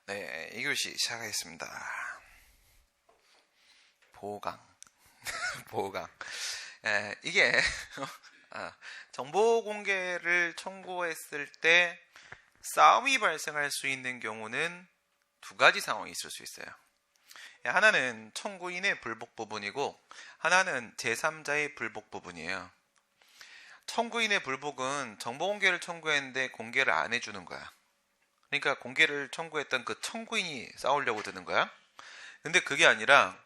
네, 2교시 시작하겠습니다. 보강. 보강. 이게, 정보 공개를 청구했을 때 싸움이 발생할 수 있는 경우는 두 가지 상황이 있을 수 있어요. 하나는 청구인의 불복 부분이고, 하나는 제3자의 불복 부분이에요. 청구인의 불복은 정보 공개를 청구했는데 공개를 안 해주는 거야. 그러니까 공개를 청구했던 그 청구인이 싸우려고 드는 거야. 근데 그게 아니라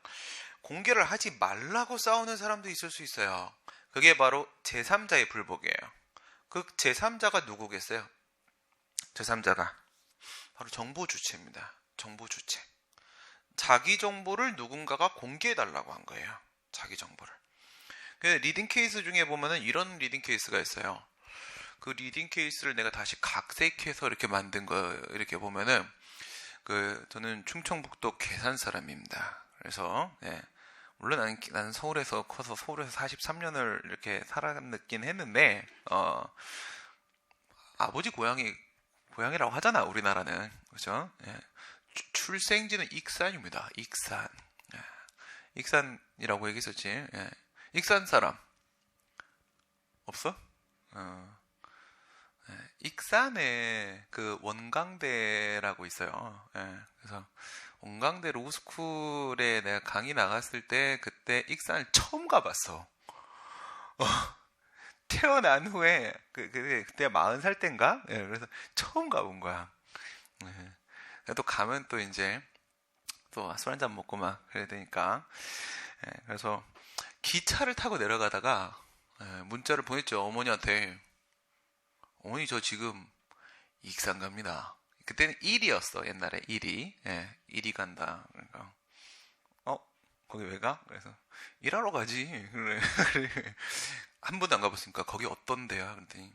공개를 하지 말라고 싸우는 사람도 있을 수 있어요. 그게 바로 제3자의 불복이에요. 그 제3자가 누구겠어요? 제3자가 바로 정보 주체입니다. 정보 주체. 자기 정보를 누군가가 공개해달라고 한 거예요. 자기 정보를. 리딩 케이스 중에 보면은 이런 리딩 케이스가 있어요. 그 리딩 케이스를 내가 다시 각색해서 이렇게 만든 거 이렇게 보면은 저는 충청북도 괴산 사람입니다. 그래서 물론 나는 서울에서 커서 서울에서 43년을 이렇게 살았긴 했는데 아버지 고향이라고 하잖아 우리나라는. 그렇죠? 출생지는 익산입니다. 익산. 익산이라고 얘기했었지. 익산 사람 없어? 익산에 그 원광대라고 있어요. 그래서 원광대 로스쿨에 내가 강의 나갔을 때 그때 익산을 처음 가봤어. 태어난 후에 그때 40살 땐가? 그래서 처음 가본 거야. 또 가면 또 이제 또 술 한잔 먹고 막 그래야 되니까. 그래서 기차를 타고 내려가다가 문자를 보냈죠. 어머니한테. 어머니 저 지금 익산 갑니다. 그때는 일이었어. 옛날에 일이. 일이 간다. 그러니까 거기 왜 가? 그래서 일하러 가지. 그래. 한 번도 안 가봤으니까 거기 어떤 데야? 그랬더니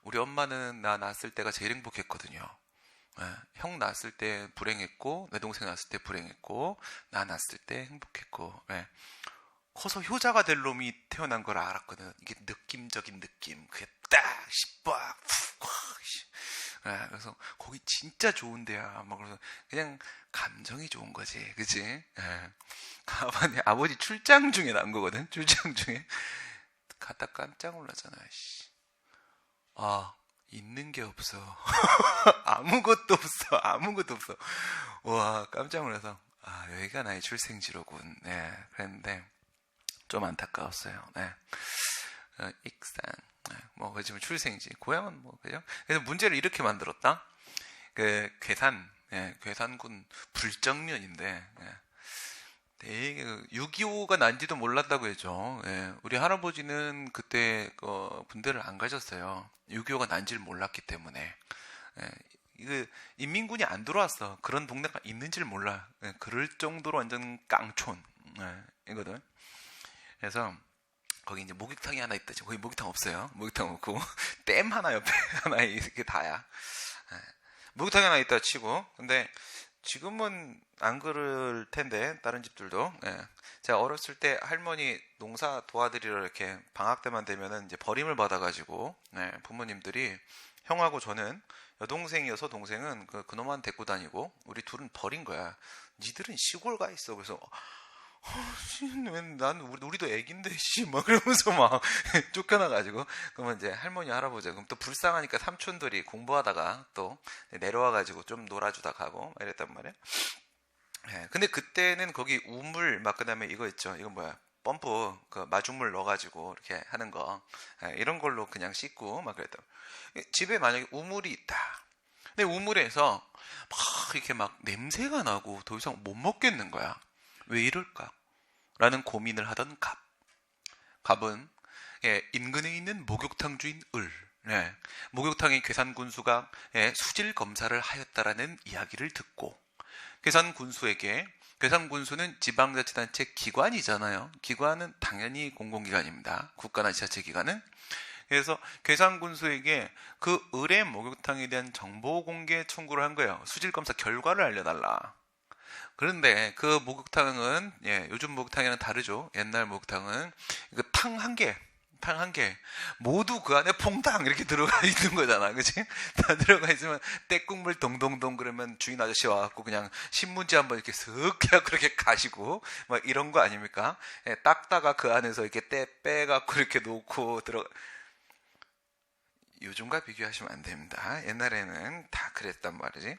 우리 엄마는 나 낳았을 때가 제일 행복했거든요. 형 낳았을 때 불행했고 내 동생 낳았을 때 불행했고 나 낳았을 때 행복했고 커서 효자가 될 놈이 태어난 걸 알았거든. 이게 느낌적인 느낌. 그게 딱, 씨빡, 푹, 그래서 거기 진짜 좋은 데야. 막 그래서 그냥 감정이 좋은 거지. 그치? 가만히 아버지 출장 중에 난 거거든. 출장 중에. 갔다 깜짝 놀랐잖아. 씨. 있는 게 없어. 아무것도 없어. 아무것도 없어. 와, 깜짝 놀라서. 여기가 나의 출생지로군. 그랬는데. 좀 안타까웠어요. 익산. 그지만 출생지. 고향은 그죠? 그래서 문제를 이렇게 만들었다. 괴산군 불정면인데, 되게 6.25가 난지도 몰랐다고 했죠. 우리 할아버지는 그때, 군대를 안 가셨어요. 6.25가 난지를 몰랐기 때문에. 인민군이 안 들어왔어. 그런 동네가 있는지를 몰라. 그럴 정도로 완전 깡촌. 이거든. 그래서 거기 이제 목욕탕이 하나 있다. 거기 목욕탕 없어요. 목욕탕 없고 댐 하나 옆에 하나 이렇게 다야. 목욕탕이 하나 있다 치고. 근데 지금은 안 그럴 텐데 다른 집들도. 제가 어렸을 때 할머니 농사 도와드리러 이렇게 방학 때만 되면은 이제 버림을 받아가지고 부모님들이 형하고 저는 여동생이어서 동생은 그놈만 데리고 다니고 우리 둘은 버린 거야. 니들은 시골 가 있어. 그래서 난 우리도 애긴데 막 그러면서 막 쫓겨나가지고 그러면 이제 할머니 할아버지 그럼 또 불쌍하니까 삼촌들이 공부하다가 또 내려와가지고 좀 놀아주다 가고 이랬단 말이야. 근데 그때는 거기 우물 막 그다음에 이거 있죠. 이거 뭐야? 펌프 마중물 넣어가지고 이렇게 하는 거 이런 걸로 그냥 씻고 막 그랬다. 집에 만약에 우물이 있다. 근데 우물에서 막 이렇게 막 냄새가 나고 더 이상 못 먹겠는 거야. 왜 이럴까? 라는 고민을 하던 갑은 인근에 있는 목욕탕 주인 목욕탕의 괴산군수가 수질 검사를 하였다라는 이야기를 듣고 괴산군수는 지방자치단체 기관이잖아요. 기관은 당연히 공공기관입니다. 국가나 지자체기관은. 그래서 괴산군수에게 그 의뢰 목욕탕에 대한 정보 공개 청구를 한 거예요. 수질검사 결과를 알려달라. 그런데 그 목욕탕은 요즘 목욕탕이랑 다르죠. 옛날 목욕탕은 탕 한 개, 방 한 개. 모두 그 안에 퐁당 이렇게 들어가 있는 거잖아. 그치? 다 들어가 있으면 때국물 동동동 그러면 주인 아저씨 와갖고 그냥 신문지 한번 이렇게 슥 해갖고 그렇게 가시고 막 이런 거 아닙니까? 예, 닦다가 그 안에서 이렇게 때 빼갖고 이렇게 놓고 요즘과 비교하시면 안 됩니다. 옛날에는 다 그랬단 말이지.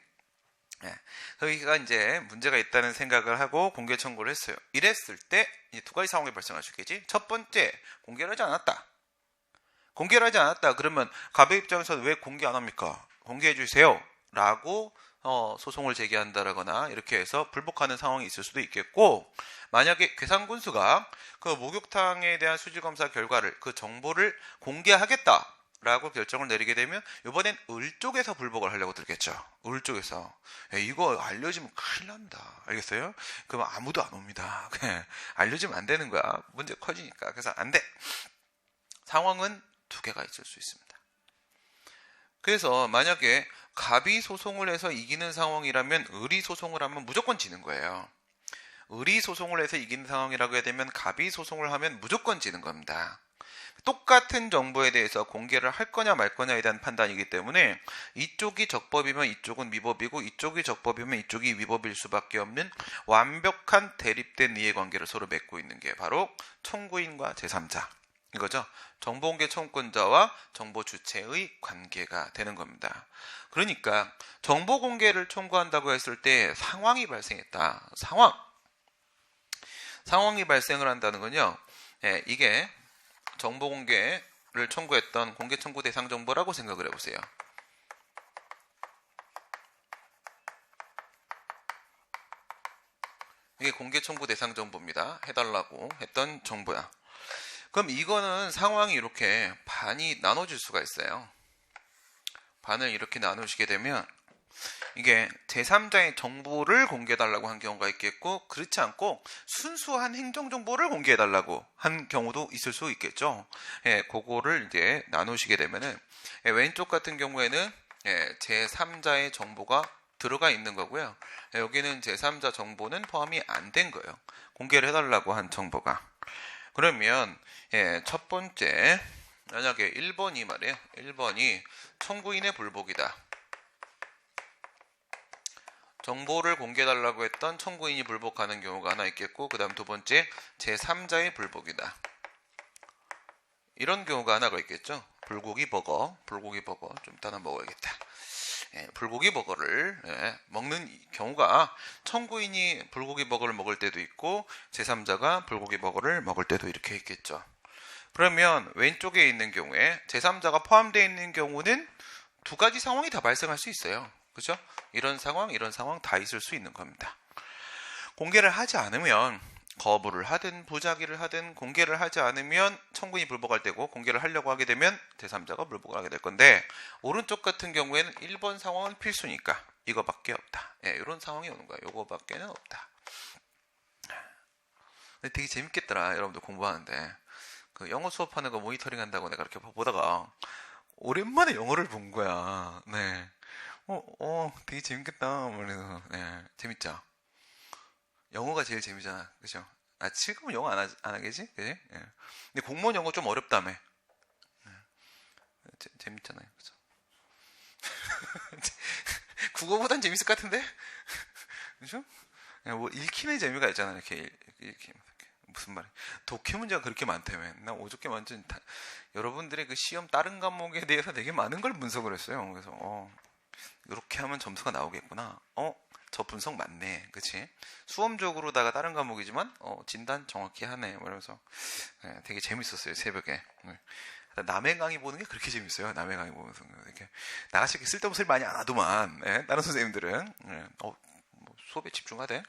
예. 저희가 이제 문제가 있다는 생각을 하고 공개 청구를 했어요. 이랬을 때 이제 두 가지 상황이 발생할 수 있겠지. 첫 번째, 공개를 하지 않았다. 공개를 하지 않았다. 그러면 갑의 입장에서는 왜 공개 안 합니까? 공개해 주세요. 라고 소송을 제기한다라거나 이렇게 해서 불복하는 상황이 있을 수도 있겠고, 만약에 괴산군수가 그 목욕탕에 대한 수질검사 결과를, 그 정보를 공개하겠다 라고 결정을 내리게 되면 이번엔 을 쪽에서 불복을 하려고 들겠죠. 을 쪽에서. 이거 알려지면 큰일 납니다. 알겠어요? 그럼 아무도 안 옵니다. 알려지면 안 되는 거야. 문제 커지니까. 그래서 안 돼. 상황은 두 개가 있을 수 있습니다. 그래서 만약에 갑이 소송을 해서 이기는 상황이라면 을이 소송을 하면 무조건 지는 거예요. 을이 소송을 해서 이기는 상황이라고 해야 되면 갑이 소송을 하면 무조건 지는 겁니다. 똑같은 정보에 대해서 공개를 할 거냐 말 거냐에 대한 판단이기 때문에 이쪽이 적법이면 이쪽은 위법이고 이쪽이 적법이면 이쪽이 위법일 수밖에 없는 완벽한 대립된 이해관계를 서로 맺고 있는 게 바로 청구인과 제3자 이거죠. 정보공개 청구권자와 정보 주체의 관계가 되는 겁니다. 그러니까 정보공개를 청구한다고 했을 때 상황이 발생했다. 상황이 발생을 한다는 건요. 이게 정보 공개를 청구했던 공개 청구 대상 정보라고 생각을 해보세요. 이게 공개 청구 대상 정보입니다. 해달라고 했던 정보야. 그럼 이거는 상황이 이렇게 반이 나눠질 수가 있어요. 반을 이렇게 나누시게 되면 이게 제3자의 정보를 공개해달라고 한 경우가 있겠고, 그렇지 않고 순수한 행정정보를 공개해달라고 한 경우도 있을 수 있겠죠. 그거를 이제 나누시게 되면은, 왼쪽 같은 경우에는 제3자의 정보가 들어가 있는 거고요. 여기는 제3자 정보는 포함이 안 된 거예요. 공개를 해달라고 한 정보가. 그러면, 첫 번째, 만약에 1번이 말이에요. 1번이 청구인의 불복이다. 정보를 공개해달라고 했던 청구인이 불복하는 경우가 하나 있겠고, 그 다음 두 번째 제3자의 불복이다. 이런 경우가 하나가 있겠죠. 불고기 버거 좀 이따 먹어야겠다. 불고기 버거를 먹는 경우가 청구인이 불고기 버거를 먹을 때도 있고 제3자가 불고기 버거를 먹을 때도 이렇게 있겠죠. 그러면 왼쪽에 있는 경우에 제3자가 포함되어 있는 경우는 두 가지 상황이 다 발생할 수 있어요. 그죠? 이런 상황 다 있을 수 있는 겁니다. 공개를 하지 않으면 거부를 하든 부작위를 하든 공개를 하지 않으면 청구인이 불복할 때고, 공개를 하려고 하게 되면 제3자가 불복을 하게 될 건데, 오른쪽 같은 경우에는 1번 상황은 필수니까 이거밖에 없다. 이런 상황이 오는 거야. 이거밖에는 없다. 근데 되게 재밌겠더라. 여러분들 공부하는데 그 영어 수업하는 거 모니터링 한다고 내가 이렇게 보다가 오랜만에 영어를 본 거야. 네. 되게 재밌겠다. 그래서 재밌죠. 영어가 제일 재미잖아, 그죠? 지금은 영어 안 하겠지, 그지? 근데 공무원 영어 좀 어렵다며. 재밌잖아요, 그죠? 국어보단 재밌을 것 같은데, 그죠? 뭐 읽히는 재미가 있잖아, 이렇게 읽히면. 무슨 말이야? 독해 문제가 그렇게 많다며. 나 어저께 완전 여러분들의 그 시험 다른 과목에 대해서 되게 많은 걸 분석을 했어요. 그래서 이렇게 하면 점수가 나오겠구나. 저 분석 맞네. 그치? 수험적으로다가 다른 과목이지만 진단 정확히 하네. 그러면서 되게 재밌었어요. 새벽에. 남의 강의 보는 게 그렇게 재밌어요. 남의 강의 보면서 이렇게 나같이 쓸데없는 소리 많이 안 하더만. 다른 선생님들은 뭐 수업에 집중하대.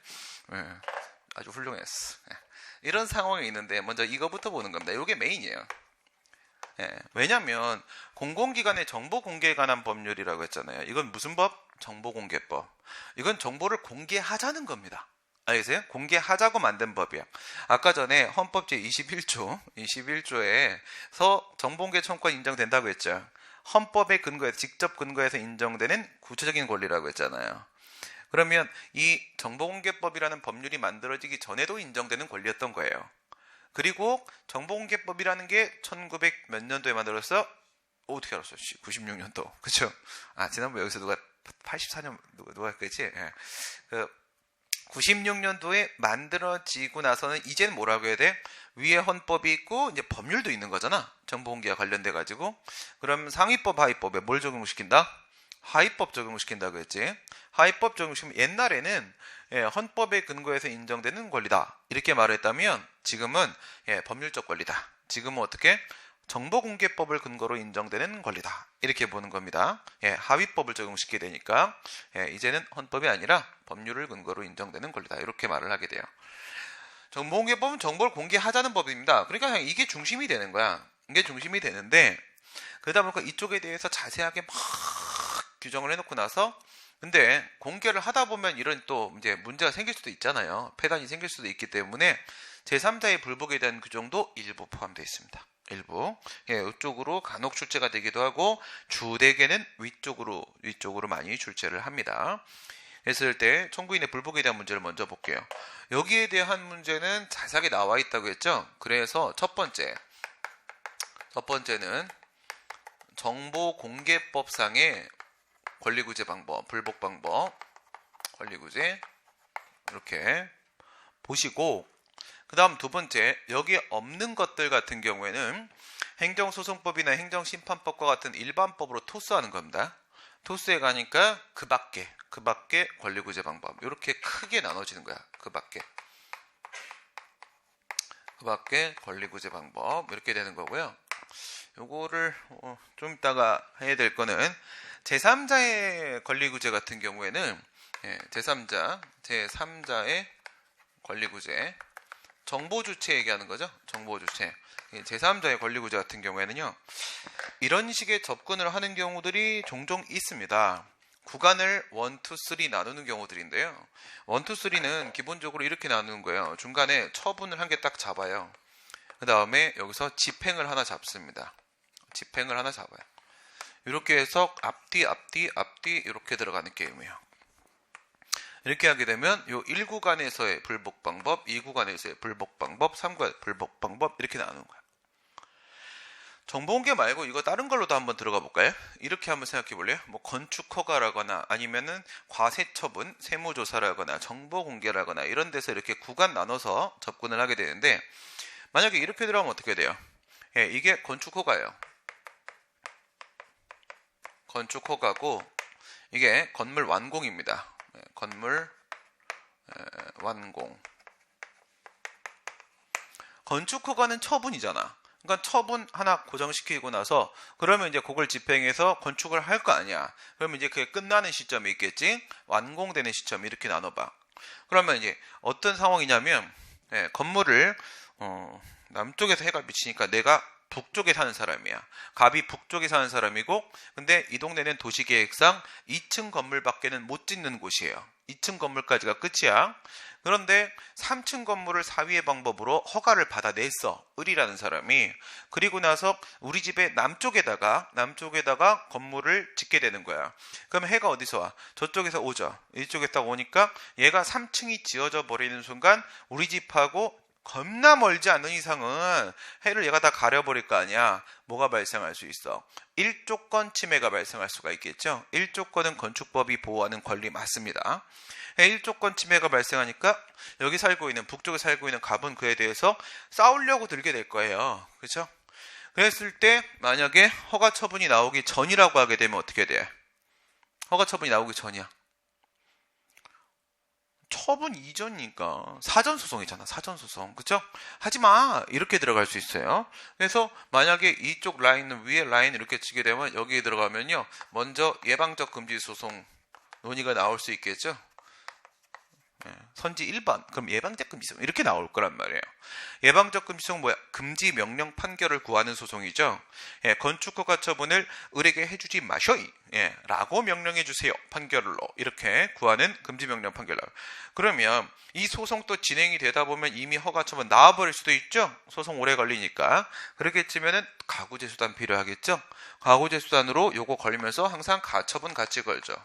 아주 훌륭했어. 이런 상황이 있는데 먼저 이거부터 보는 겁니다. 이게 메인이에요. 왜냐하면 공공기관의 정보 공개에 관한 법률이라고 했잖아요. 이건 무슨 법? 정보공개법. 이건 정보를 공개하자는 겁니다. 알겠어요? 공개하자고 만든 법이야. 아까 전에 헌법 제21조에서 정보공개 청구가 인정된다고 했죠. 헌법의 근거에서 직접 근거해서 인정되는 구체적인 권리라고 했잖아요. 그러면 이 정보공개법이라는 법률이 만들어지기 전에도 인정되는 권리였던 거예요. 그리고 정보공개법이라는 게 1900 몇 년도에 만들었어? 어떻게 알았어? 96년도. 그쵸? 지난번에 여기서 누가 84년 누가 했겠지? 예. 96년도에 만들어지고 나서는 이제는 뭐라고 해야 돼? 위에 헌법이 있고 이제 법률도 있는 거잖아. 정보공개와 관련돼 가지고. 그럼 상위법, 하위법에 뭘 적용시킨다? 하위법 적용시킨다고 했지. 하위법 적용시키면 옛날에는 헌법에 근거해서 인정되는 권리다 이렇게 말했다면 지금은 법률적 권리다. 지금은 어떻게? 정보공개법을 근거로 인정되는 권리다 이렇게 보는 겁니다. 하위법을 적용시키게 되니까 이제는 헌법이 아니라 법률을 근거로 인정되는 권리다 이렇게 말을 하게 돼요. 정보공개법은 정보를 공개하자는 법입니다. 그러니까 그냥 이게 중심이 되는 거야. 이게 중심이 되는데 그러다 보니까 이쪽에 대해서 자세하게 막 규정을 해놓고 나서 근데 공개를 하다 보면 이런 또 이제 문제가 생길 수도 있잖아요. 폐단이 생길 수도 있기 때문에 제3자의 불복에 대한 규정도 일부 포함되어 있습니다. 일부. 이쪽으로 간혹 출제가 되기도 하고 주되게는 위쪽으로 많이 출제를 합니다. 했을 때 청구인의 불복에 대한 문제를 먼저 볼게요. 여기에 대한 문제는 자세하게 나와 있다고 했죠. 그래서 첫 번째는 정보공개법상의 권리구제 방법, 불복 방법, 권리구제 이렇게 보시고 그 다음 두 번째, 여기에 없는 것들 같은 경우에는 행정소송법이나 행정심판법과 같은 일반법으로 토스하는 겁니다. 토스에 가니까 그 밖에 권리구제 방법 이렇게 크게 나눠지는 거야. 그 밖에 권리구제 방법 이렇게 되는 거고요. 요거를 좀 이따가 해야 될 거는 제3자의 권리구제 같은 경우에는 제3자의 권리구제 정보주체 얘기하는 거죠. 정보주체. 제3자의 권리구제 같은 경우에는요. 이런 식의 접근을 하는 경우들이 종종 있습니다. 구간을 1, 2, 3 나누는 경우들인데요. 1, 2, 3는 기본적으로 이렇게 나누는 거예요. 중간에 처분을 한 개 딱 잡아요. 그 다음에 여기서 집행을 하나 잡습니다. 집행을 하나 잡아요. 이렇게 해서 앞뒤 이렇게 들어가는 게임이에요. 이렇게 하게 되면 요 1구간에서의 불복 방법, 2구간에서의 불복 방법, 3구간 불복 방법 이렇게 나누는 거예요. 정보공개 말고 이거 다른 걸로도 한번 들어가 볼까요? 이렇게 한번 생각해 볼래요? 뭐 건축허가라거나 아니면은 과세처분, 세무조사라거나 정보공개라거나 이런 데서 이렇게 구간 나눠서 접근을 하게 되는데 만약에 이렇게 들어가면 어떻게 돼요? 이게 건축허가예요. 건축허가고 이게 건물 완공입니다. 건물 완공. 건축허가는 처분이잖아. 그러니까 처분 하나 고정시키고 나서 그러면 이제 그걸 집행해서 건축을 할 거 아니야. 그러면 이제 그게 끝나는 시점이 있겠지. 완공되는 시점 이렇게 나눠봐. 그러면 이제 어떤 상황이냐면 건물을 남쪽에서 해가 비치니까 내가 북쪽에 사는 사람이야. 갑이 북쪽에 사는 사람이고 근데 이 동네는 도시계획상 2층 건물밖에는 못 짓는 곳이에요. 2층 건물까지가 끝이야. 그런데 3층 건물을 사위의 방법으로 허가를 받아냈어. 을이라는 사람이. 그리고 나서 우리 집의 남쪽에다가 건물을 짓게 되는 거야. 그럼 해가 어디서 와? 저쪽에서 오죠. 이쪽에 딱 오니까 얘가 3층이 지어져 버리는 순간 우리 집하고 겁나 멀지 않는 이상은 해를 얘가 다 가려버릴 거 아니야. 뭐가 발생할 수 있어? 1조건 침해가 발생할 수가 있겠죠. 1조건은 건축법이 보호하는 권리 맞습니다. 1조건 침해가 발생하니까 여기 살고 있는 북쪽에 살고 있는 갑은 그에 대해서 싸우려고 들게 될 거예요. 그렇죠? 그랬을 때 만약에 허가 처분이 나오기 전이라고 하게 되면 어떻게 돼? 허가 처분이 나오기 전이야. 처분 이전이니까 사전소송이잖아. 사전소송. 그쵸? 하지마 이렇게 들어갈 수 있어요. 그래서 만약에 이쪽 라인은 위에 라인 이렇게 치게 되면 여기에 들어가면요 먼저 예방적 금지 소송 논의가 나올 수 있겠죠. 선지 1번 그럼 예방적 금지 소송 이렇게 나올 거란 말이에요. 예방적 금지 소송 뭐야? 금지 명령 판결을 구하는 소송이죠. 건축허가 처분을 을에게 해주지 마셔이 라고 명령해 주세요. 판결로 이렇게 구하는 금지 명령 판결로. 그러면 이 소송 또 진행이 되다 보면 이미 허가 처분 나와버릴 수도 있죠. 소송 오래 걸리니까. 그렇겠지만은 가구제 수단 필요하겠죠. 가구제 수단으로 요거 걸리면서 항상 가처분 같이 걸죠.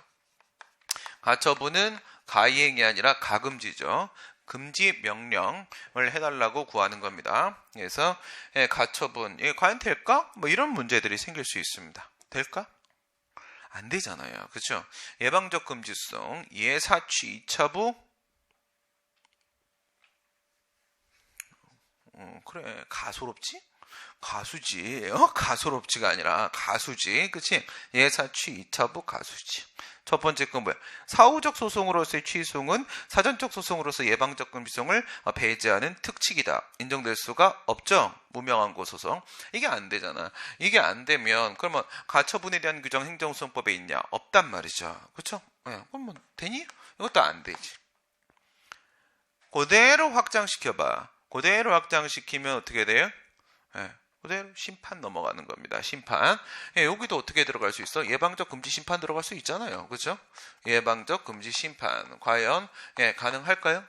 가처분은 가이행이 아니라 가금지죠. 금지 명령을 해달라고 구하는 겁니다. 그래서 가처분 이게 과연 될까? 뭐 이런 문제들이 생길 수 있습니다. 될까? 안 되잖아요. 그렇죠? 예방적 금지성, 예사취 2차부 그래 가소롭지? 가수지. 가소롭지가 아니라 가수지. 그치? 예사취 2차부 가수지. 첫 번째 건 뭐야? 사후적 소송으로서의 취소는 사전적 소송으로서 예방적 금지성을 배제하는 특칙이다. 인정될 수가 없죠. 무명한고 소송. 이게 안 되잖아. 이게 안 되면 그러면 가처분에 대한 규정 행정소송법에 있냐? 없단 말이죠. 그렇죠? 그럼 뭐 되니? 이것도 안 되지. 그대로 확장시켜봐. 그대로 확장시키면 어떻게 돼요? 그대로 심판 넘어가는 겁니다. 심판. 여기도 어떻게 들어갈 수 있어? 예방적 금지 심판 들어갈 수 있잖아요. 그렇죠? 예방적 금지 심판. 과연 가능할까요?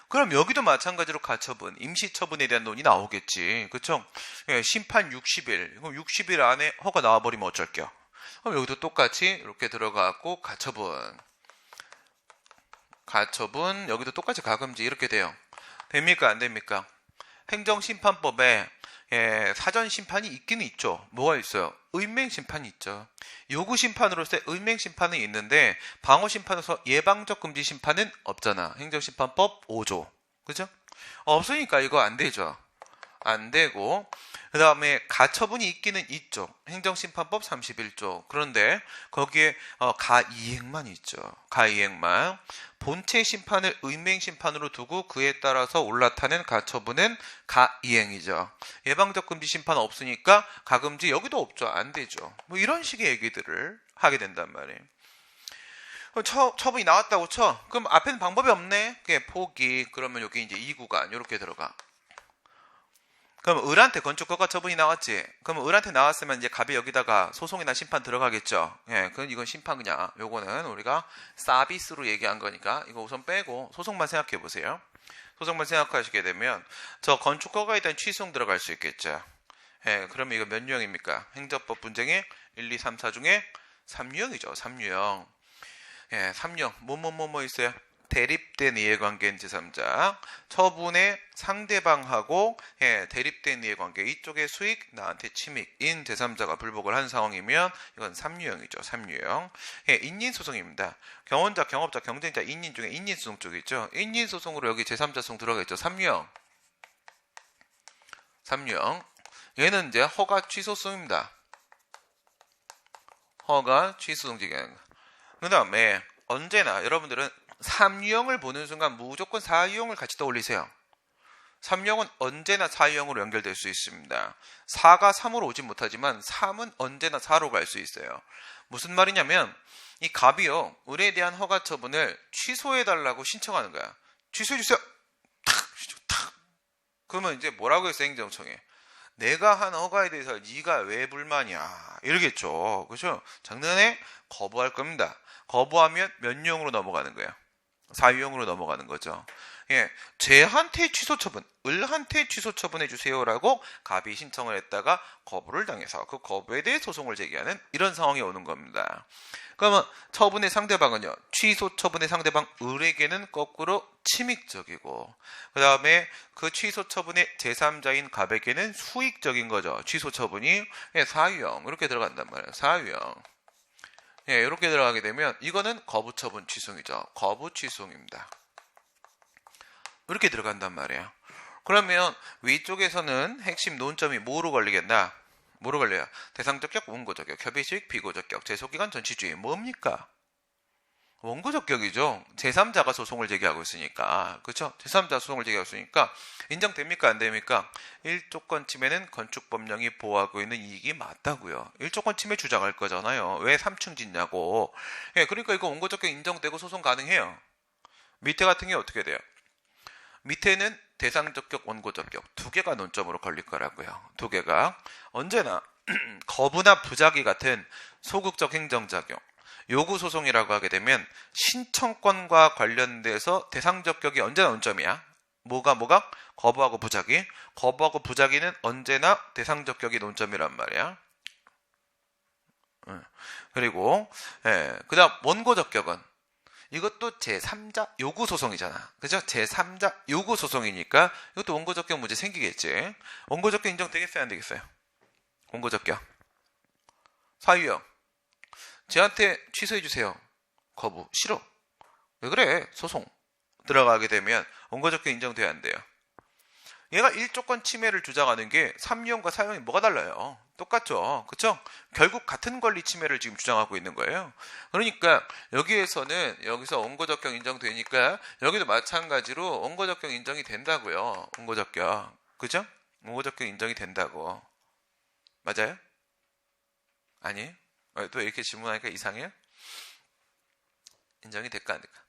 그럼 여기도 마찬가지로 가처분, 임시처분에 대한 논의 나오겠지. 그렇죠? 심판 60일. 그럼 60일 안에 허가 나와버리면 어쩔게요? 그럼 여기도 똑같이 이렇게 들어가고 가처분. 여기도 똑같이 가금지 이렇게 돼요. 됩니까? 안 됩니까? 행정심판법에 사전심판이 있기는 있죠. 뭐가 있어요? 의맹심판이 있죠. 요구심판으로서의 의맹심판은 있는데 방어심판으로서 예방적 금지심판은 없잖아. 행정심판법 5조. 그죠? 없으니까 이거 안 되죠. 안 되고 그 다음에 가처분이 있기는 있죠. 행정심판법 31조. 그런데 거기에 가이행만 있죠. 가이행만. 본체 심판을 의맹심판으로 두고 그에 따라서 올라타는 가처분은 가이행이죠. 예방적 금지 심판 없으니까 가금지 여기도 없죠. 안 되죠. 뭐 이런 식의 얘기들을 하게 된단 말이에요. 처분이 나왔다고 쳐. 그럼 앞에는 방법이 없네. 그게 포기. 그러면 여기 이제 2구간 이렇게 들어가. 그럼 을한테 건축허가 처분이 나왔지. 그럼 을한테 나왔으면 이제 갑이 여기다가 소송이나 심판 들어가겠죠. 그건 이건 심판 그냥. 요거는 우리가 서비스로 얘기한 거니까 이거 우선 빼고 소송만 생각해 보세요. 소송만 생각하시게 되면 저 건축허가에 대한 취소송 들어갈 수 있겠죠. 그러면 이거 몇 유형입니까? 행정법 분쟁의 1, 2, 3, 4 중에 3유형이죠. 3유형. 3유형. 뭐 있어요? 대립된 이해관계인 제3자, 처분의 상대방하고 대립된 이해관계, 이쪽의 수익, 나한테 침익인 제3자가 불복을 한 상황이면 이건 3유형이죠. 3유형. 인인소송입니다. 경원자, 경업자, 경쟁자, 인인 중에 인인소송 쪽 있죠. 인인소송으로 여기 제3자 소송 들어가겠죠. 3유형. 3유형. 얘는 이제 허가 취소성입니다. 허가 취소성 지경. 그 다음에 언제나 여러분들은 3유형을 보는 순간 무조건 4유형을 같이 떠올리세요. 3유형은 언제나 4유형으로 연결될 수 있습니다. 4가 3으로 오진 못하지만 3은 언제나 4로 갈 수 있어요. 무슨 말이냐면 이 갑이요. 을에 대한 허가 처분을 취소해달라고 신청하는 거야. 취소해주세요. 탁. 그러면 이제 뭐라고 했어 행정청에. 내가 한 허가에 대해서 네가 왜 불만이야 이러겠죠. 그렇죠? 장난에 거부할 겁니다. 거부하면 몇 유형으로 넘어가는 거예요? 4유형으로 넘어가는 거죠. 쟤한테 취소 처분, 을한테 취소 처분해 주세요라고 갑이 신청을 했다가 거부를 당해서 그 거부에 대해 소송을 제기하는 이런 상황이 오는 겁니다. 그러면 처분의 상대방은요. 취소 처분의 상대방 을에게는 거꾸로 침익적이고 그 다음에 그 취소 처분의 제3자인 갑에게는 수익적인 거죠. 취소 처분이 4유형 이렇게 들어간단 말이에요. 4유형. 이렇게 들어가게 되면 이거는 거부 처분 취소이죠. 거부 취소입니다. 이렇게 들어간단 말이에요. 그러면 위쪽에서는 핵심 논점이 뭐로 걸리겠나? 뭐로 걸려요? 대상적격, 원고적격, 협의식, 비고적격, 제소기간, 전치주의. 뭡니까? 원고적격이죠. 제3자가 소송을 제기하고 있으니까. 그렇죠? 제3자 소송을 제기하고 있으니까 인정됩니까? 안 됩니까? 1조건 침해는 건축법령이 보호하고 있는 이익이 맞다고요. 1조건 침해 주장할 거잖아요. 왜 3층 짓냐고. 그러니까 이거 원고적격 인정되고 소송 가능해요. 밑에 같은 게 어떻게 돼요? 밑에는 대상적격, 원고적격 두 개가 논점으로 걸릴 거라고요. 두 개가. 언제나 거부나 부작위 같은 소극적 행정작용 요구소송이라고 하게 되면 신청권과 관련돼서 대상적격이 언제나 논점이야. 뭐가? 거부하고 부작위. 거부하고 부작위는 언제나 대상적격이 논점이란 말이야. 그리고 그 다음 원고적격은 이것도 제3자 요구 소송이잖아. 그죠? 제3자 요구 소송이니까 이것도 원고 적격 문제 생기겠지. 원고 적격 인정되겠어요? 안 되겠어요? 원고 적격. 사유형. 쟤한테 취소해 주세요. 거부. 싫어. 왜 그래? 소송. 들어가게 되면 원고 적격 인정돼야 안 돼요. 얘가 1조건 침해를 주장하는 게 3유형과 4유형이 뭐가 달라요? 똑같죠. 그쵸? 결국 같은 권리 침해를 지금 주장하고 있는 거예요. 그러니까 여기서 원고 적격 인정되니까 여기도 마찬가지로 원고 적격 인정이 된다고요. 원고 적격. 그죠? 원고 적격 인정이 된다고. 맞아요? 아니? 또 이렇게 질문하니까 이상해요? 인정이 될까 안 될까?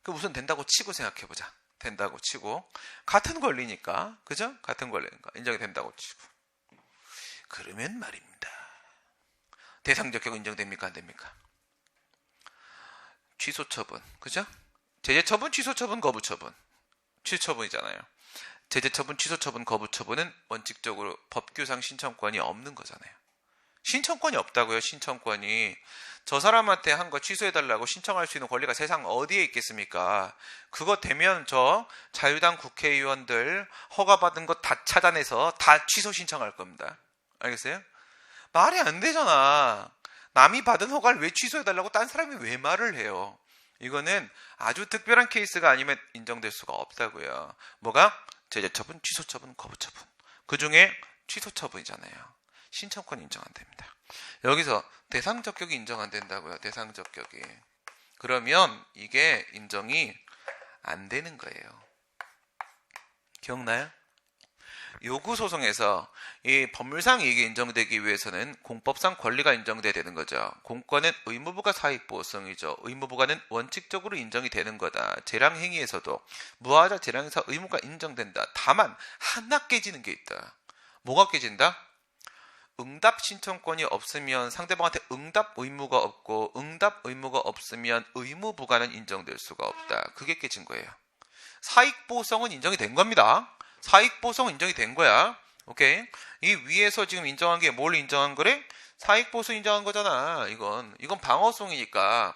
그 우선 된다고 치고 생각해보자. 된다고 치고 같은 권리니까, 그죠? 같은 권리니까 인정이 된다고 치고. 그러면 말입니다. 대상 적격 인정됩니까 안 됩니까? 취소 처분, 그죠? 제재 처분, 취소 처분, 거부 처분. 취소 처분이잖아요. 제재 처분, 취소 처분, 거부 처분은 원칙적으로 법규상 신청권이 없는 거잖아요. 신청권이 없다고요. 신청권이. 저 사람한테 한 거 취소해달라고 신청할 수 있는 권리가 세상 어디에 있겠습니까? 그거 되면 저 자유당 국회의원들 허가받은 거 다 찾아내서 다 취소 신청할 겁니다. 알겠어요? 말이 안 되잖아. 남이 받은 허가를 왜 취소해달라고 딴 사람이 왜 말을 해요? 이거는 아주 특별한 케이스가 아니면 인정될 수가 없다고요. 뭐가? 제재 처분, 취소 처분, 거부 처분. 그 중에 취소 처분이잖아요. 신청권 인정 안 됩니다. 여기서 대상 적격이 인정 안 된다고요. 대상 적격이. 그러면 이게 인정이 안 되는 거예요. 기억나요? 요구 소송에서 이 법률상 이익이 인정되기 위해서는 공법상 권리가 인정돼야 되는 거죠. 공권은 의무부가 사익보호성이죠. 의무부가는 원칙적으로 인정이 되는 거다. 재량행위에서도 무하자 재량에서 의무가 인정된다. 다만 하나 깨지는 게 있다. 뭐가 깨진다? 응답 신청권이 없으면 상대방한테 응답 의무가 없고, 응답 의무가 없으면 의무 부과는 인정될 수가 없다. 그게 깨진 거예요. 사익보호성은 인정이 된 겁니다. 사익보호성은 인정이 된 거야. 오케이? 이 위에서 지금 인정한 게 뭘 인정한 거래? 사익보호성 인정한 거잖아. 이건 방어송이니까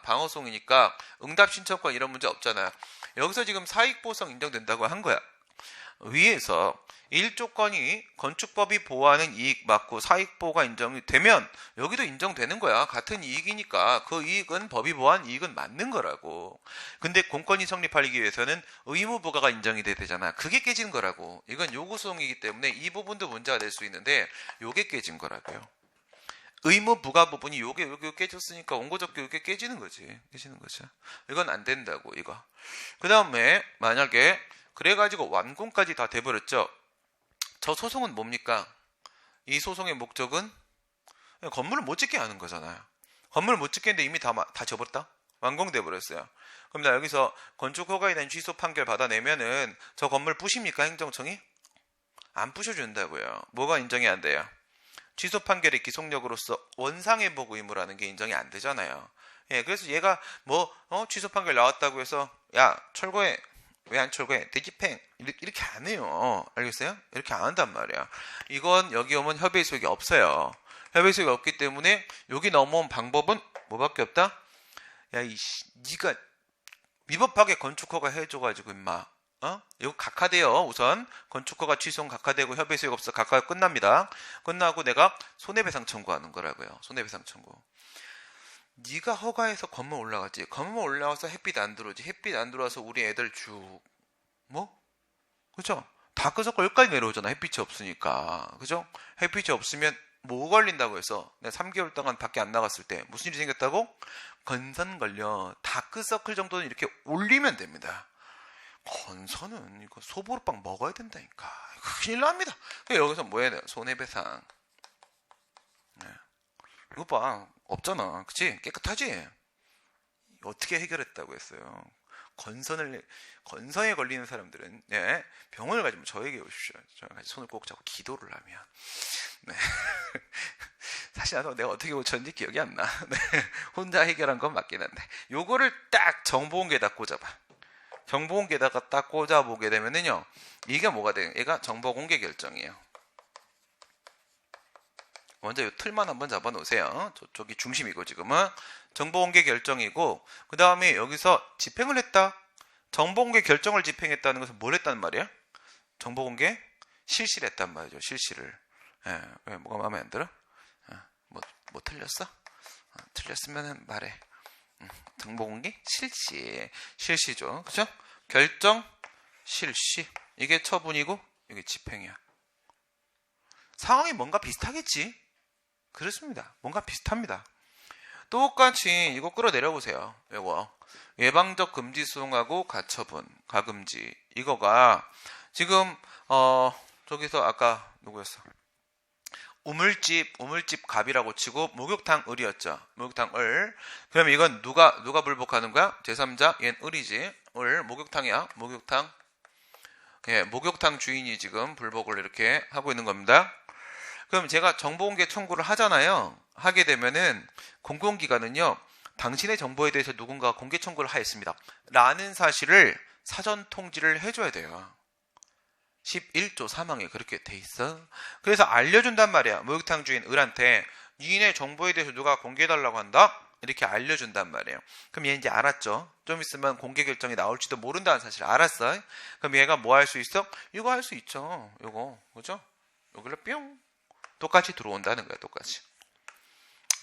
응답 신청권 이런 문제 없잖아. 여기서 지금 사익보호성 인정된다고 한 거야. 위에서 1조건이 건축법이 보호하는 이익 맞고 사익보호가 인정이 되면 여기도 인정되는 거야. 같은 이익이니까 그 이익은 법이 보호한 이익은 맞는 거라고. 근데 공권이 성립하기 위해서는 의무부과가 인정이 돼야 되잖아. 그게 깨진 거라고. 이건 요구소송이기 때문에 이 부분도 문제가 될 수 있는데 요게 깨진 거라고요. 의무부과 부분이 요게 깨졌으니까 원고적격 요게 깨지는 거지. 깨지는 거죠. 이건 안 된다고 이거. 그 다음에 만약에 그래가지고 완공까지 다 돼버렸죠. 저 소송은 뭡니까? 이 소송의 목적은 건물을 못 짓게 하는 거잖아요. 건물을 못 짓게 했는데 이미 다 져버렸다? 완공돼 버렸어요. 그럼 나 여기서 건축 허가에 대한 취소 판결 받아내면은 저 건물 부십니까? 행정청이? 안 부셔준다고요. 뭐가 인정이 안 돼요? 취소 판결의 기속력으로서 원상회복 의무라는 게 인정이 안 되잖아요. 예, 그래서 얘가 취소 판결 나왔다고 해서 야 철거해. 왜 안 철거해? 대집행 이렇게 안 해요. 알겠어요? 이렇게 안 한단 말이야. 이건 여기 오면 협의 소익이 없어요. 협의 소익이 없기 때문에 여기 넘어온 방법은 뭐밖에 없다? 야 니가 위법하게 건축허가 해줘가지고 임마 이거 각하돼요. 우선 건축허가 취소는 각하되고 협의 소익 없어 각하가 끝납니다. 끝나고 내가 손해배상 청구하는 거라고요. 손해배상 청구. 네가 허가해서 건물 올라갔지. 건물 올라가서 햇빛 안 들어오지. 햇빛 안 들어와서 우리 애들 그죠? 다크서클 여기까지 내려오잖아. 햇빛이 없으니까. 그죠? 햇빛이 없으면 뭐 걸린다고 해서 내가 3개월 동안 밖에 안 나갔을 때 무슨 일이 생겼다고? 건선 걸려. 다크서클 정도는 이렇게 올리면 됩니다. 건선은 이거 소보루빵 먹어야 된다니까. 큰일 납니다. 여기서 뭐 해야 돼요? 손해배상. 네. 이거 봐. 없잖아. 그치? 깨끗하지? 어떻게 해결했다고 했어요? 건선에 걸리는 사람들은, 네, 병원을 가지면 저에게 오십시오. 저랑 같이 손을 꼭 잡고 기도를 하면. 네. 사실 나도 내가 어떻게 고쳤는지 기억이 안 나. 네. 혼자 해결한 건 맞긴 한데. 요거를 딱 정보공개에다 꽂아봐. 정보공개에다가 딱 꽂아보게 되면은요, 이게 뭐가 돼요? 얘가 정보공개 결정이에요. 먼저 이 틀만 한번 잡아놓으세요. 저쪽이 중심이고 지금은 정보공개 결정이고, 그 다음에 여기서 집행을 했다. 정보공개 결정을 집행했다는 것은 뭘 했단 말이야? 정보공개 실시를 했단 말이죠. 실시를. 예, 왜 뭐가 마음에 안 들어? 뭐 틀렸어? 틀렸으면 말해. 정보공개 실시죠. 그죠? 결정 실시. 이게 처분이고 이게 집행이야. 상황이 뭔가 비슷하겠지? 그렇습니다. 뭔가 비슷합니다. 똑같이 이거 끌어내려 보세요. 이거 예방적 금지 수용하고 가처분, 가금지. 이거가 지금 저기서 아까 누구였어? 우물집 갑이라고 치고 목욕탕 을이었죠. 목욕탕 을. 그럼 이건 누가 불복하는 거야? 제3자, 얘는 을이지. 을, 목욕탕이야. 목욕탕. 예, 목욕탕 주인이 지금 불복을 이렇게 하고 있는 겁니다. 그럼 제가 정보공개 청구를 하잖아요. 하게 되면은 공공기관은요, 당신의 정보에 대해서 누군가 공개 청구를 하였습니다. 라는 사실을 사전 통지를 해줘야 돼요. 11조 3항에 그렇게 돼 있어. 그래서 알려준단 말이야. 목욕탕 주인 을한테 니네 정보에 대해서 누가 공개해달라고 한다? 이렇게 알려준단 말이에요. 그럼 얘 이제 알았죠. 좀 있으면 공개 결정이 나올지도 모른다는 사실을 알았어. 그럼 얘가 뭐 할 수 있어? 이거 할 수 있죠. 요거 그죠? 여기로 뿅 똑같이 들어온다는 거야.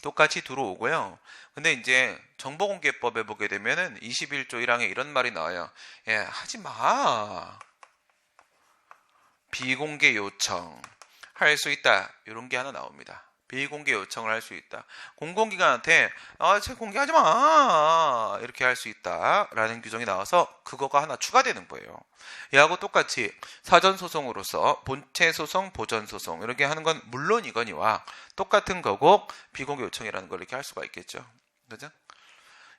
똑같이 들어오고요. 근데 이제 정보공개법에 보게 되면은 21조 1항에 이런 말이 나와요. 예, 하지 마. 비공개 요청 할 수 있다. 이런 게 하나 나옵니다. 비공개 요청을 할 수 있다. 공공기관한테 제 공개하지 마 이렇게 할 수 있다라는 규정이 나와서 그거가 하나 추가되는 거예요. 얘하고 똑같이 사전소송으로서 본체소송, 보전소송 이렇게 하는 건 물론 이거니와 똑같은 거고 비공개 요청이라는 걸 이렇게 할 수가 있겠죠. 그죠?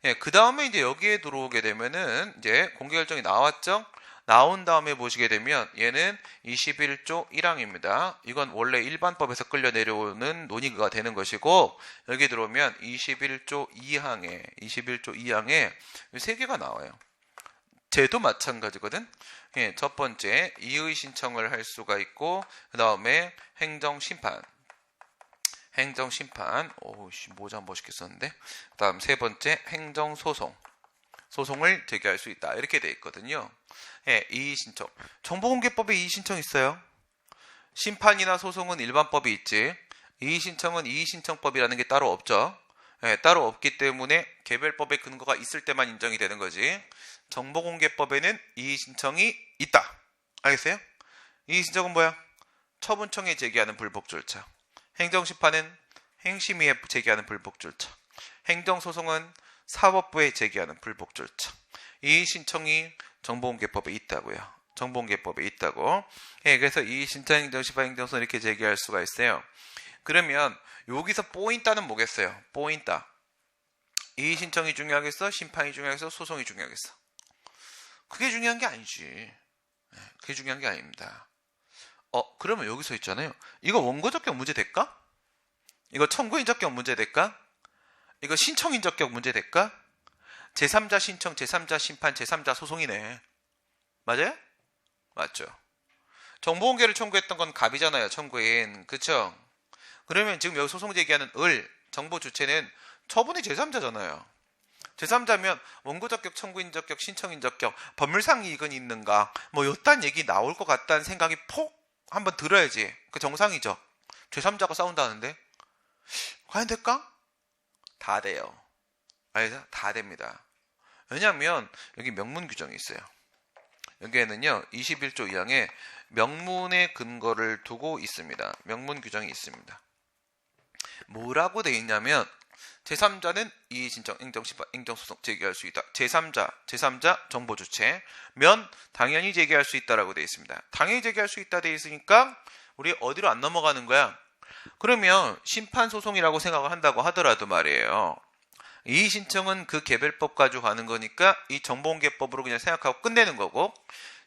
예, 그 다음에 이제 여기에 들어오게 되면은 이제 공개 결정이 나왔죠. 나온 다음에 보시게 되면 얘는 21조 1항입니다. 이건 원래 일반법에서 끌려 내려오는 논의가 되는 것이고 여기 들어오면 21조 2항에 세 개가 나와요. 쟤도 마찬가지거든. 예, 첫 번째 이의 신청을 할 수가 있고 그 다음에 행정심판. 오우씨 모자 멋있게 썼는데. 그 다음 세 번째 행정소송. 소송을 제기할 수 있다. 이렇게 돼 있거든요. 예, 이의신청. 정보공개법에 이의신청 있어요. 심판이나 소송은 일반법이 있지. 이의신청은 이의신청법이라는 게 따로 없죠. 예, 따로 없기 때문에 개별법의 근거가 있을 때만 인정이 되는 거지. 정보공개법에는 이의신청이 있다. 알겠어요? 이의신청은 뭐야? 처분청에 제기하는 불복 절차. 행정심판은 행심위에 제기하는 불복 절차. 행정소송은 사법부에 제기하는 불복 절차. 이의신청이 정보공개법에 있다고요. 정보공개법에 있다고. 예, 그래서 이의신청, 행정심판, 행정소송 이렇게 제기할 수가 있어요. 그러면 여기서 포인트는 뭐겠어요? 포인트. 이의신청이 중요하겠어? 심판이 중요하겠어? 소송이 중요하겠어? 그게 중요한 게 아니지. 그게 중요한 게 아닙니다. 그러면 여기서 있잖아요. 이거 원고적격 문제 될까? 이거 청구인적격 문제 될까? 이거 신청인적격 문제 될까? 제3자 신청, 제3자 심판, 제3자 소송이네. 맞아요? 맞죠. 정보공개를 청구했던 건 갑이잖아요. 청구인. 그쵸? 그러면 지금 여기 소송 제기하는 정보 주체는 처분이 제3자잖아요. 제3자면 원고적격, 청구인적격, 신청인적격, 법률상 이익은 있는가? 뭐 요딴 얘기 나올 것 같다는 생각이 한번 들어야지. 그 정상이죠. 제3자가 싸운다는데 과연 될까? 다 돼요. 알죠? 다 됩니다. 왜냐하면 여기 명문 규정이 있어요. 여기에는요 21조 2항에 명문의 근거를 두고 있습니다. 명문 규정이 있습니다. 뭐라고 돼 있냐면 제3자는 이의신청, 행정심판, 행정소송 제기할 수 있다. 제3자 정보주체면 당연히 제기할 수 있다라고 돼 있습니다. 당연히 제기할 수 있다 돼 있으니까 우리 어디로 안 넘어가는 거야? 그러면 심판소송이라고 생각을 한다고 하더라도 말이에요. 이의신청은 그 개별법 가지고 가는 거니까 이 정보공개법으로 그냥 생각하고 끝내는 거고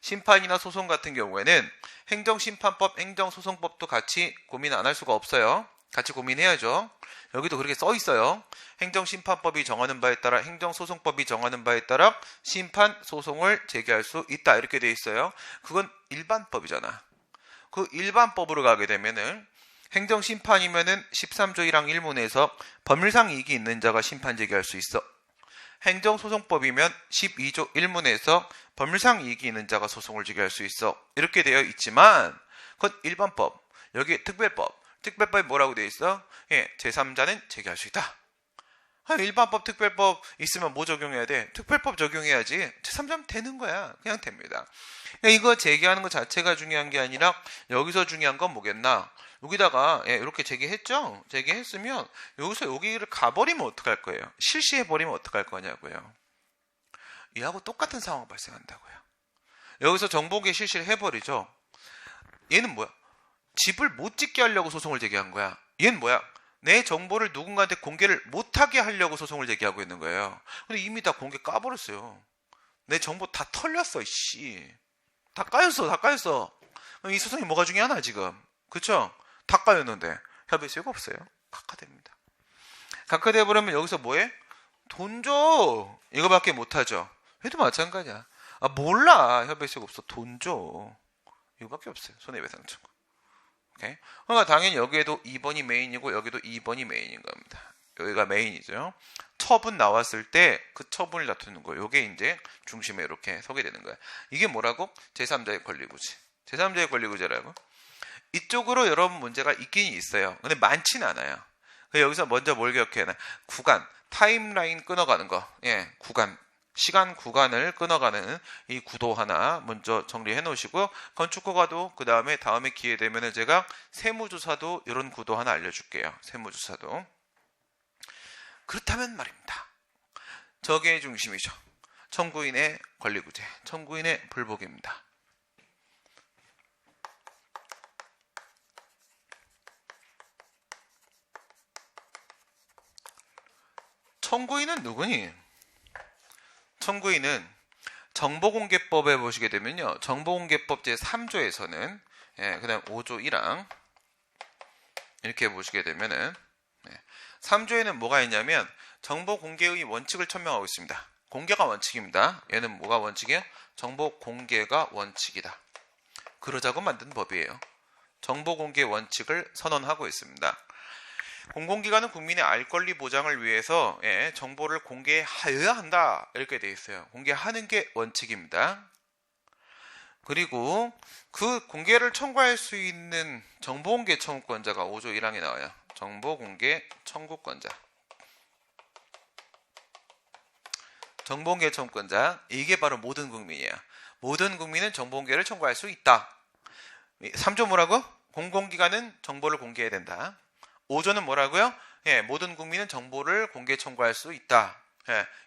심판이나 소송 같은 경우에는 행정심판법, 행정소송법도 같이 고민 안 할 수가 없어요. 같이 고민해야죠. 여기도 그렇게 써 있어요. 행정심판법이 정하는 바에 따라 행정소송법이 정하는 바에 따라 심판, 소송을 제기할 수 있다 이렇게 돼 있어요. 그건 일반법이잖아. 그 일반법으로 가게 되면은 행정심판이면은 13조 1항 1문에서 법률상 이익이 있는 자가 심판 제기할 수 있어. 행정소송법이면 12조 1문에서 법률상 이익이 있는 자가 소송을 제기할 수 있어. 이렇게 되어 있지만 그건 일반법, 여기 특별법. 특별법이 뭐라고 되어 있어? 예, 제3자는 제기할 수 있다. 일반법, 특별법 있으면 뭐 적용해야 돼? 특별법 적용해야지. 제3자면 되는 거야. 그냥 됩니다. 이거 제기하는 것 자체가 중요한 게 아니라 여기서 중요한 건 뭐겠나? 여기다가 이렇게 제기했죠? 제기했으면 여기서 여기를 가버리면 어떡할 거예요? 실시해버리면 어떡할 거냐고요. 이하고 똑같은 상황이 발생한다고요. 여기서 정보공개 실시를 해버리죠. 얘는 뭐야? 집을 못 짓게 하려고 소송을 제기한 거야. 얘는 뭐야? 내 정보를 누군가한테 공개를 못하게 하려고 소송을 제기하고 있는 거예요. 근데 이미 다 공개 까버렸어요. 내 정보 다 털렸어, 씨. 다 까였어, 다 까였어. 이 소송이 뭐가 중요하나, 지금? 그쵸? 다 까였는데. 협의 수요가 없어요. 각하됩니다. 각하돼버리면 여기서 뭐해? 돈 줘! 이거밖에 못하죠. 해도 마찬가지야. 몰라. 협의 수요가 없어. 돈 줘. 이거밖에 없어요. 손해배상 청구. 오케이? 그러니까 당연히 여기에도 2번이 메인이고 여기도 2번이 메인인 겁니다. 여기가 메인이죠. 처분 나왔을 때 그 처분을 다투는 거예요. 이게 이제 중심에 이렇게 서게 되는 거예요. 이게 뭐라고? 제3자의 권리구제. 제3자의 권리구제라고. 이쪽으로 여러분 문제가 있긴 있어요. 근데 많진 않아요. 여기서 먼저 뭘 기억해야 구간, 타임라인 끊어가는 거. 예, 구간. 시간 구간을 끊어가는 이 구도 하나 먼저 정리해 놓으시고요. 건축허가도 그 다음에 기회 되면 제가 세무조사도 이런 구도 하나 알려줄게요. 세무조사도. 그렇다면 말입니다. 저게 중심이죠. 청구인의 권리구제, 청구인의 불복입니다. 청구인은 누구니? 청구인은 정보공개법에 보시게 되면요. 정보공개법 제3조에서는 그 다음 5조 1항 이렇게 보시게 되면은 3조에는 뭐가 있냐면 정보공개의 원칙을 천명하고 있습니다. 공개가 원칙입니다. 얘는 뭐가 원칙이에요? 정보공개가 원칙이다. 그러자고 만든 법이에요. 정보공개 원칙을 선언하고 있습니다. 공공기관은 국민의 알 권리 보장을 위해서 정보를 공개하여야 한다 이렇게 되어 있어요. 공개하는 게 원칙입니다. 그리고 그 공개를 청구할 수 있는 정보공개 청구권자가 5조 1항에 나와요. 정보공개 청구권자. 정보공개 청구권자, 이게 바로 모든 국민이에요. 모든 국민은 정보공개를 청구할 수 있다. 3조 뭐라고? 공공기관은 정보를 공개해야 된다. 5조는 뭐라고요? 모든 국민은 정보를 공개 청구할 수 있다.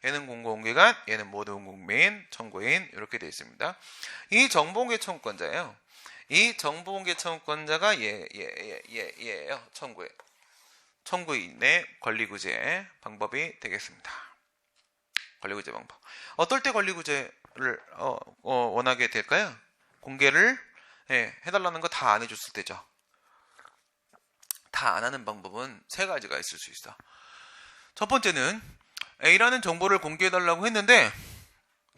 얘는 공공기관, 얘는 모든 국민, 청구인 이렇게 되어 있습니다. 이 정보공개 청구권자예요. 이 정보공개 청구권자가 얘예요. 청구인의 권리구제 방법이 되겠습니다. 권리구제 방법. 어떨 때 권리구제를 원하게 될까요? 공개를 해달라는 거 다 안 해줬을 때죠. 다 안 하는 방법은 세 가지가 있을 수 있어. 첫 번째는 A라는 정보를 공개해달라고 했는데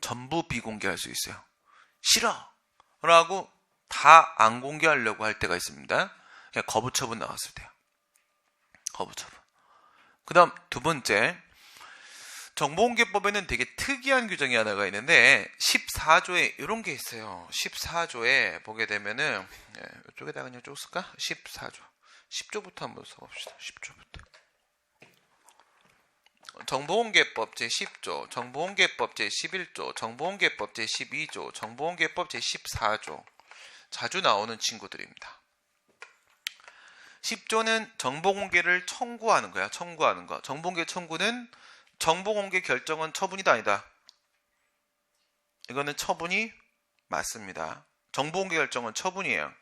전부 비공개할 수 있어요. 싫어! 라고 다 안 공개하려고 할 때가 있습니다. 거부처분 나왔을 때요. 거부처분. 그 다음 두 번째, 정보공개법에는 되게 특이한 규정이 하나가 있는데 14조에 이런 게 있어요. 14조에 보게 되면은 이쪽에다 그냥 쭉 쓸까? 14조. 10조부터 한번 써봅시다. 10조부터. 정보공개법 제10조, 정보공개법 제11조, 정보공개법 제12조, 정보공개법 제14조. 자주 나오는 친구들입니다. 10조는 정보공개를 청구하는 거야. 청구하는 거. 정보공개 청구는 정보공개 결정은 처분이다 아니다. 이거는 처분이 맞습니다. 정보공개 결정은 처분이에요.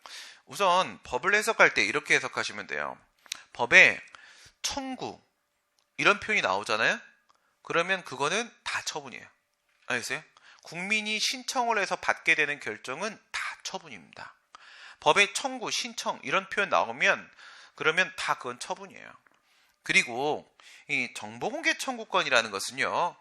우선 법을 해석할 때 이렇게 해석하시면 돼요. 법에 청구 이런 표현이 나오잖아요. 그러면 그거는 다 처분이에요. 알겠어요? 국민이 신청을 해서 받게 되는 결정은 다 처분입니다. 법에 청구, 신청 이런 표현 나오면 그러면 다 그건 처분이에요. 그리고 이 정보공개 청구권이라는 것은요.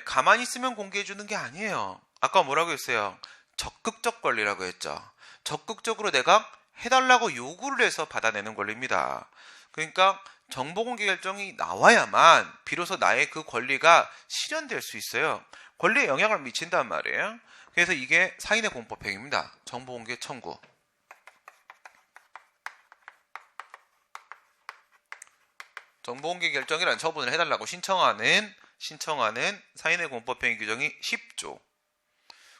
가만히 있으면 공개해 주는 게 아니에요. 아까 뭐라고 했어요? 적극적 권리라고 했죠. 적극적으로 내가 해달라고 요구를 해서 받아내는 권리입니다. 그러니까 정보 공개 결정이 나와야만 비로소 나의 그 권리가 실현될 수 있어요. 권리에 영향을 미친단 말이에요. 그래서 이게 사인의 공법행위입니다. 정보 공개 청구. 정보 공개 결정이란 처분을 해달라고 신청하는 사인의 공법행위 규정이 10조.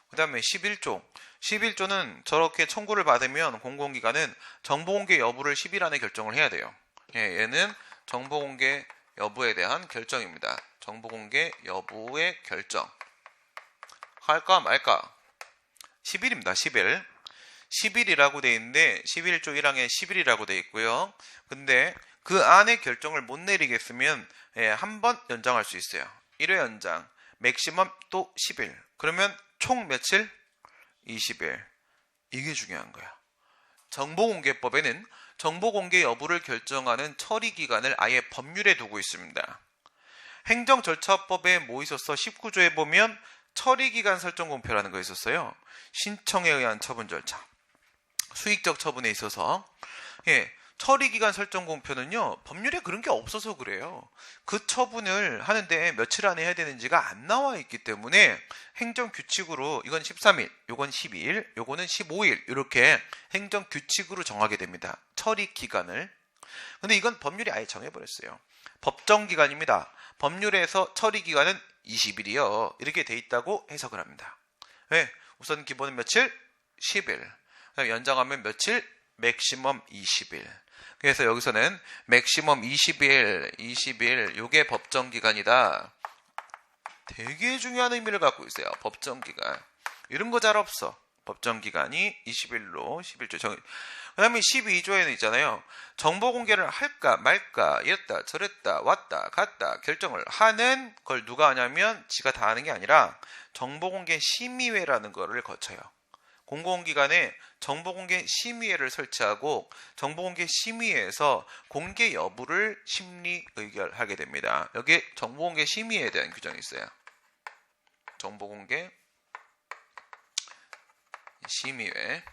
그 다음에 11조. 11조는 저렇게 청구를 받으면 공공기관은 정보공개 여부를 10일 안에 결정을 해야 돼요. 얘는 정보공개 여부에 대한 결정입니다. 정보공개 여부의 결정. 할까 말까? 10일입니다. 10일. 10일이라고 돼 있는데 11조 1항에 10일이라고 돼 있고요. 근데 그 안에 결정을 못 내리겠으면 한 번 연장할 수 있어요. 1회 연장. 맥시멈 또 10일. 그러면 총 며칠? 20일. 이게 중요한 거야. 정보공개법에는 정보공개 여부를 결정하는 처리기간을 아예 법률에 두고 있습니다. 행정절차법에 뭐 있었어? 19조에 보면 처리기간 설정공표라는 거 있었어요. 신청에 의한 처분 절차. 수익적 처분에 있어서 처리기간 설정공표는요, 법률에 그런 게 없어서 그래요. 그 처분을 하는데 며칠 안에 해야 되는지가 안 나와 있기 때문에 행정규칙으로 이건 13일, 요건 12일, 요거는 15일 이렇게 행정규칙으로 정하게 됩니다. 처리기간을. 근데 이건 법률이 아예 정해버렸어요. 법정기간입니다. 법률에서 처리기간은 20일이요. 이렇게 돼 있다고 해석을 합니다. 왜? 우선 기본은 며칠? 10일. 그다음에 연장하면 며칠? 맥시멈 20일. 그래서 여기서는 맥시멈 20일, 요게 법정기간이다. 되게 중요한 의미를 갖고 있어요. 법정기간. 이런 거 잘 없어. 법정기간이 20일로 11조 정해. 그 다음에 12조에는 있잖아요. 정보공개를 할까 말까 이랬다 저랬다 왔다 갔다 결정을 하는 걸 누가 하냐면 지가 다 하는 게 아니라 정보공개 심의회라는 거를 거쳐요. 공공기관에 정보공개 심의회를 설치하고 정보공개 심의회에서 공개 여부를 심리 의결하게 됩니다. 여기에 정보공개 심의회에 대한 규정이 있어요. 정보공개 심의회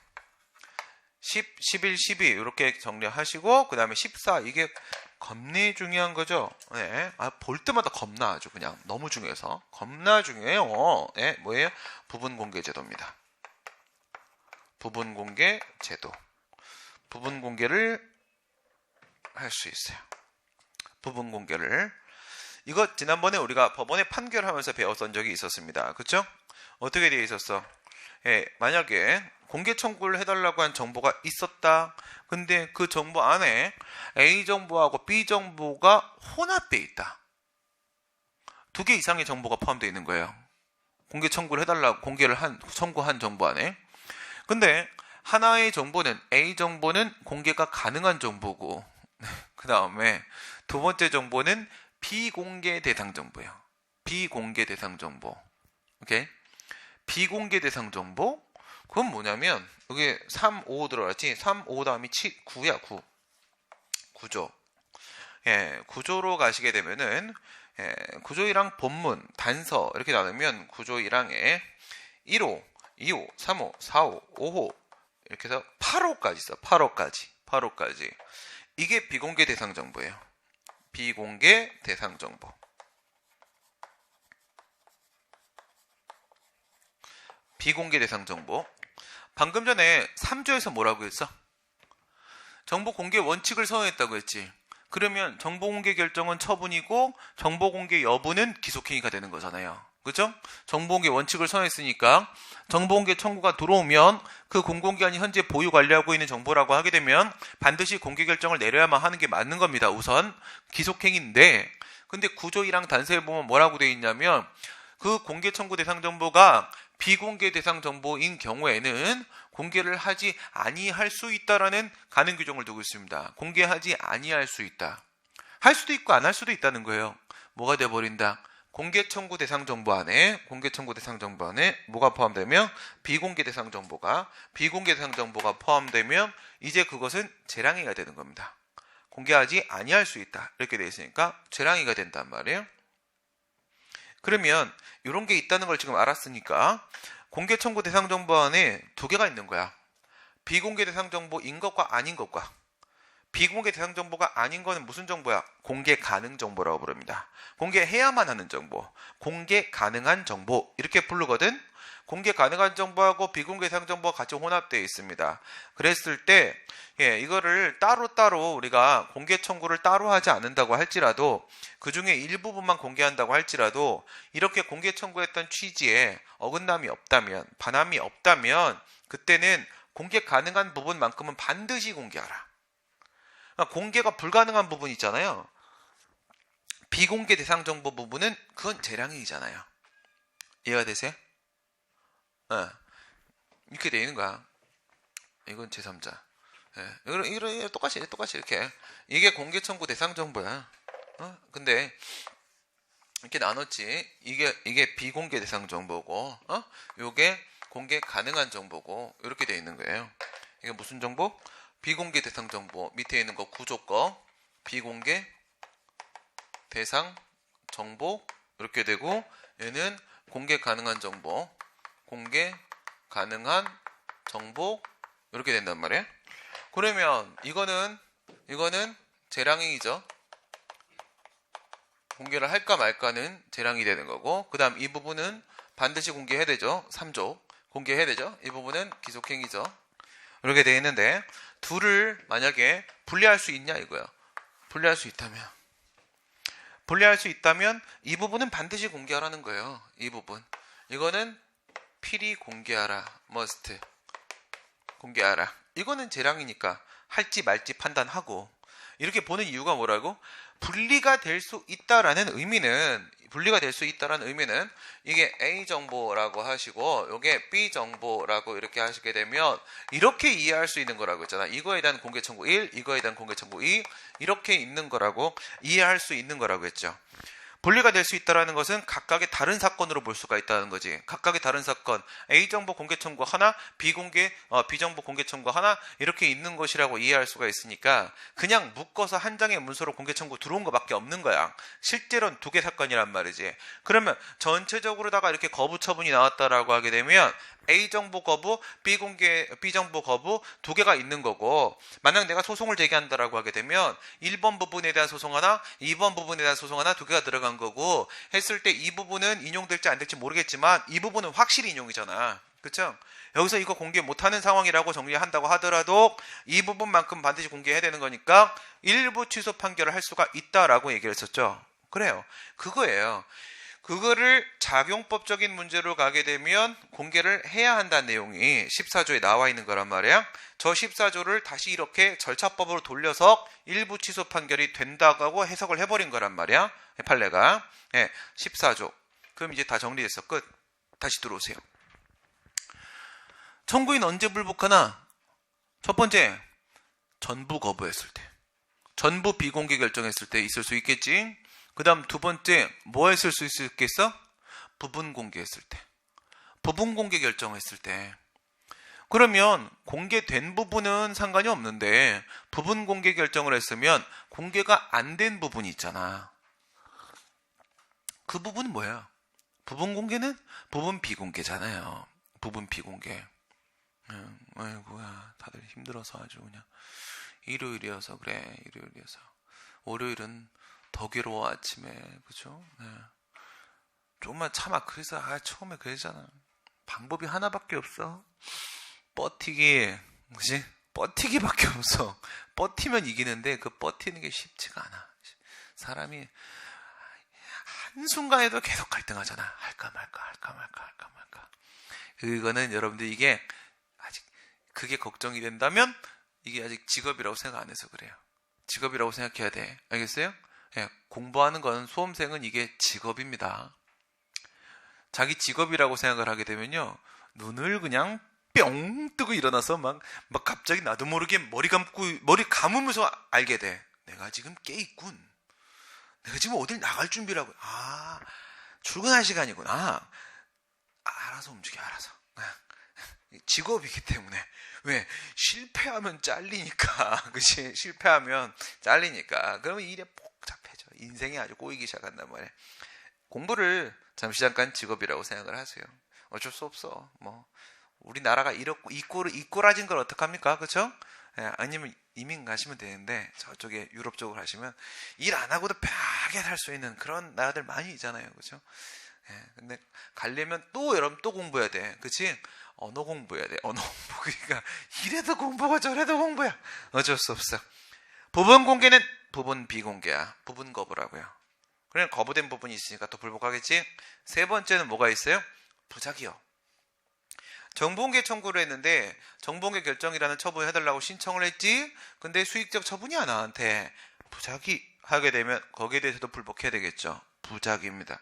10, 11, 12 이렇게 정리하시고 그 다음에 14 이게 겁내 중요한 거죠. 네. 볼 때마다 겁나 아주 그냥 너무 중요해서 겁나 중요해요. 네. 뭐예요? 부분공개제도입니다. 부분공개 제도. 부분공개를 할 수 있어요. 부분공개를. 이거 지난번에 우리가 법원에 판결하면서 배웠던 적이 있었습니다. 그렇죠? 어떻게 되어 있었어? 만약에 공개 청구를 해달라고 한 정보가 있었다. 근데 그 정보 안에 A 정보하고 B 정보가 혼합되어 있다. 2개 이상의 정보가 포함되어 있는 거예요. 공개 청구를 해달라고 청구한 정보 안에. 근데 하나의 정보는 A 정보는 공개가 가능한 정보고 그 다음에 두 번째 정보는 비공개 대상 정보예요. 비공개 대상 정보. 오케이? 비공개 대상 정보? 그건 뭐냐면 여기 3, 5 들어갔지? 3, 5 다음이 7, 9야 9. 구조. 구조로 가시게 되면은 구조 1항 본문, 단서 이렇게 나누면 구조 1항에 1호 2호, 3호, 4호, 5호 이렇게 해서 8호까지 있어. 8호까지. 이게 비공개 대상 정보예요. 비공개 대상 정보. 비공개 대상 정보. 방금 전에 3조에서 뭐라고 했어? 정보 공개 원칙을 선언했다고 했지. 그러면 정보 공개 결정은 처분이고 정보 공개 여부는 기속행위가 되는 거잖아요. 그렇죠? 정보공개 원칙을 선언했으니까 정보공개 청구가 들어오면 그 공공기관이 현재 보유 관리하고 있는 정보라고 하게 되면 반드시 공개 결정을 내려야만 하는 게 맞는 겁니다. 우선 기속행위인데 근데 구조 1항 단서에 보면 뭐라고 되어 있냐면 그 공개 청구 대상 정보가 비공개 대상 정보인 경우에는 공개를 하지 아니할 수 있다라는 가능 규정을 두고 있습니다. 공개하지 아니할 수 있다. 할 수도 있고 안 할 수도 있다는 거예요. 뭐가 돼버린다? 공개 청구 대상 정보 안에 뭐가 포함되면 비공개 대상 정보가 포함되면 이제 그것은 재량의가 되는 겁니다. 공개하지 아니할 수 있다. 이렇게 되어 있으니까 재량의가 된단 말이에요. 그러면 이런 게 있다는 걸 지금 알았으니까 공개 청구 대상 정보 안에 2개가 있는 거야. 비공개 대상 정보인 것과 아닌 것과, 비공개 대상 정보가 아닌 거는 무슨 정보야? 공개 가능 정보라고 부릅니다. 공개해야만 하는 정보, 공개 가능한 정보 이렇게 부르거든. 공개 가능한 정보하고 비공개 대상 정보가 같이 혼합되어 있습니다. 그랬을 때 이거를 따로따로 우리가 공개 청구를 따로 하지 않는다고 할지라도, 그 중에 일부분만 공개한다고 할지라도 이렇게 공개 청구했던 취지에 어긋남이 없다면, 반함이 없다면 그때는 공개 가능한 부분만큼은 반드시 공개하라. 그러니까 공개가 불가능한 부분 있잖아요. 비공개 대상 정보 부분은 그건 재량이잖아요. 이해가 되세요? 이렇게 돼 있는 거야. 이건 제3자. 이거 똑같이 이렇게. 이게 공개 청구 대상 정보야. 근데 이렇게 나눴지. 이게 비공개 대상 정보고, 요게 공개 가능한 정보고, 이렇게 돼 있는 거예요. 이게 무슨 정보? 비공개 대상 정보. 밑에 있는 거 구조 거. 비공개 대상 정보. 이렇게 되고, 얘는 공개 가능한 정보. 공개 가능한 정보. 이렇게 된단 말이에요. 그러면 이거는 재량이죠. 공개를 할까 말까는 재량이 되는 거고, 그 다음 이 부분은 반드시 공개해야 되죠. 3조 공개해야 되죠. 이 부분은 기속행위죠. 이렇게 되어 있는데, 둘을 만약에 분리할 수 있냐 이거야. 분리할 수 있다면 이 부분은 반드시 공개하라는 거예요. 이 부분, 이거는 필히 공개하라, must 공개하라. 이거는 재량이니까 할지 말지 판단하고, 이렇게 보는 이유가 뭐라고? 분리가 될 수 있다라는 의미는 이게 A 정보라고 하시고 이게 B 정보라고 이렇게 하시게 되면 이렇게 이해할 수 있는 거라고 했잖아. 이거에 대한 공개 청구 1, 이거에 대한 공개 청구 2, 이렇게 있는 거라고 이해할 수 있는 거라고 했죠. 분리가 될 수 있다는 것은 각각의 다른 사건으로 볼 수가 있다는 거지. 각각의 다른 사건, A정보 공개 청구 하나, B정보 공개 청구 하나, 이렇게 있는 것이라고 이해할 수가 있으니까 그냥 묶어서 한 장의 문서로 공개 청구 들어온 것밖에 없는 거야. 실제로는 두 개 사건이란 말이지. 그러면 전체적으로다가 이렇게 거부 처분이 나왔다라고 하게 되면 A정보 거부, B정보 거부 두 개가 있는 거고, 만약 내가 소송을 제기한다라고 하게 되면 1번 부분에 대한 소송 하나, 2번 부분에 대한 소송 하나, 두 개가 들어간 거고, 했을 때 이 부분은 인용될지 안 될지 모르겠지만 이 부분은 확실히 인용이잖아. 그렇죠? 여기서 이거 공개 못하는 상황이라고 정리한다고 하더라도 이 부분만큼 반드시 공개해야 되는 거니까 일부 취소 판결을 할 수가 있다라고 얘기를 했었죠. 그래요. 그거예요. 그거를 작용법적인 문제로 가게 되면 공개를 해야 한다는 내용이 14조에 나와 있는 거란 말이야. 저 14조를 다시 이렇게 절차법으로 돌려서 일부 취소 판결이 된다고 해석을 해버린 거란 말이야. 판례가. 14조. 그럼 이제 다 정리됐어. 끝. 다시 들어오세요. 청구인 언제 불복하나? 첫 번째, 전부 거부했을 때. 전부 비공개 결정했을 때 있을 수 있겠지. 그 다음 두 번째, 뭐 했을 수 있겠어? 부분 공개했을 때. 부분 공개 결정했을 때. 그러면 공개된 부분은 상관이 없는데 부분 공개 결정을 했으면 공개가 안 된 부분이 있잖아. 그 부분은 뭐야? 부분 공개는 부분 비공개잖아요. 부분 비공개. 아이고야, 다들 힘들어서 아주 그냥. 일요일이어서 그래. 일요일이어서. 월요일은 더 괴로워 아침에. 그죠? 조금만 참아. 그래서 처음에 그랬잖아. 방법이 하나밖에 없어. 버티기. 그치? 버티기밖에 없어. 버티면 이기는데 그 버티는 게 쉽지가 않아. 사람이 한순간에도 계속 갈등하잖아. 할까 말까. 그거는 여러분들 이게 아직 그게 걱정이 된다면 이게 아직 직업이라고 생각 안 해서 그래요. 직업이라고 생각해야 돼. 알겠어요? 공부하는 건, 수험생은 이게 직업입니다. 자기 직업이라고 생각을 하게 되면요, 눈을 그냥 뿅 뜨고 일어나서 막 갑자기 나도 모르게 머리 감으면서 알게 돼. 내가 지금 깨 있군. 내가 지금 어딜 나갈 준비를 하고. 출근할 시간이구나. 알아서 움직여, 알아서. 직업이기 때문에. 왜? 실패하면 잘리니까. 그치? 실패하면 잘리니까. 그러면 일에 복잡해져. 인생이 아주 꼬이기 시작한단 말이야. 공부를 잠시 잠깐 직업이라고 생각을 하세요. 어쩔 수 없어. 우리나라가 이렇고 이꼬라진 걸 어떡합니까? 그쵸? 예, 아니면 이민 가시면 되는데 저쪽에 유럽 쪽으로 가시면 일 안 하고도 편하게 살 수 있는 그런 나라들 많이 있잖아요. 그죠? 예, 근데 가려면 또 여러분 또 공부해야 돼. 그치? 언어 공부해야 돼. 언어 공부. 그러니까 이래도 공부가 저래도 공부야. 어쩔 수 없어. 부분 공개는 부분 비공개야. 부분 거부라고요. 그냥 거부된 부분이 있으니까 또 불복하겠지? 세 번째는 뭐가 있어요? 부작이요. 정보공개 청구를 했는데 정보공개 결정이라는 처분을 해달라고 신청을 했지. 근데 수익적 처분이야 나한테. 부작위 하게 되면 거기에 대해서도 불복해야 되겠죠. 부작위입니다.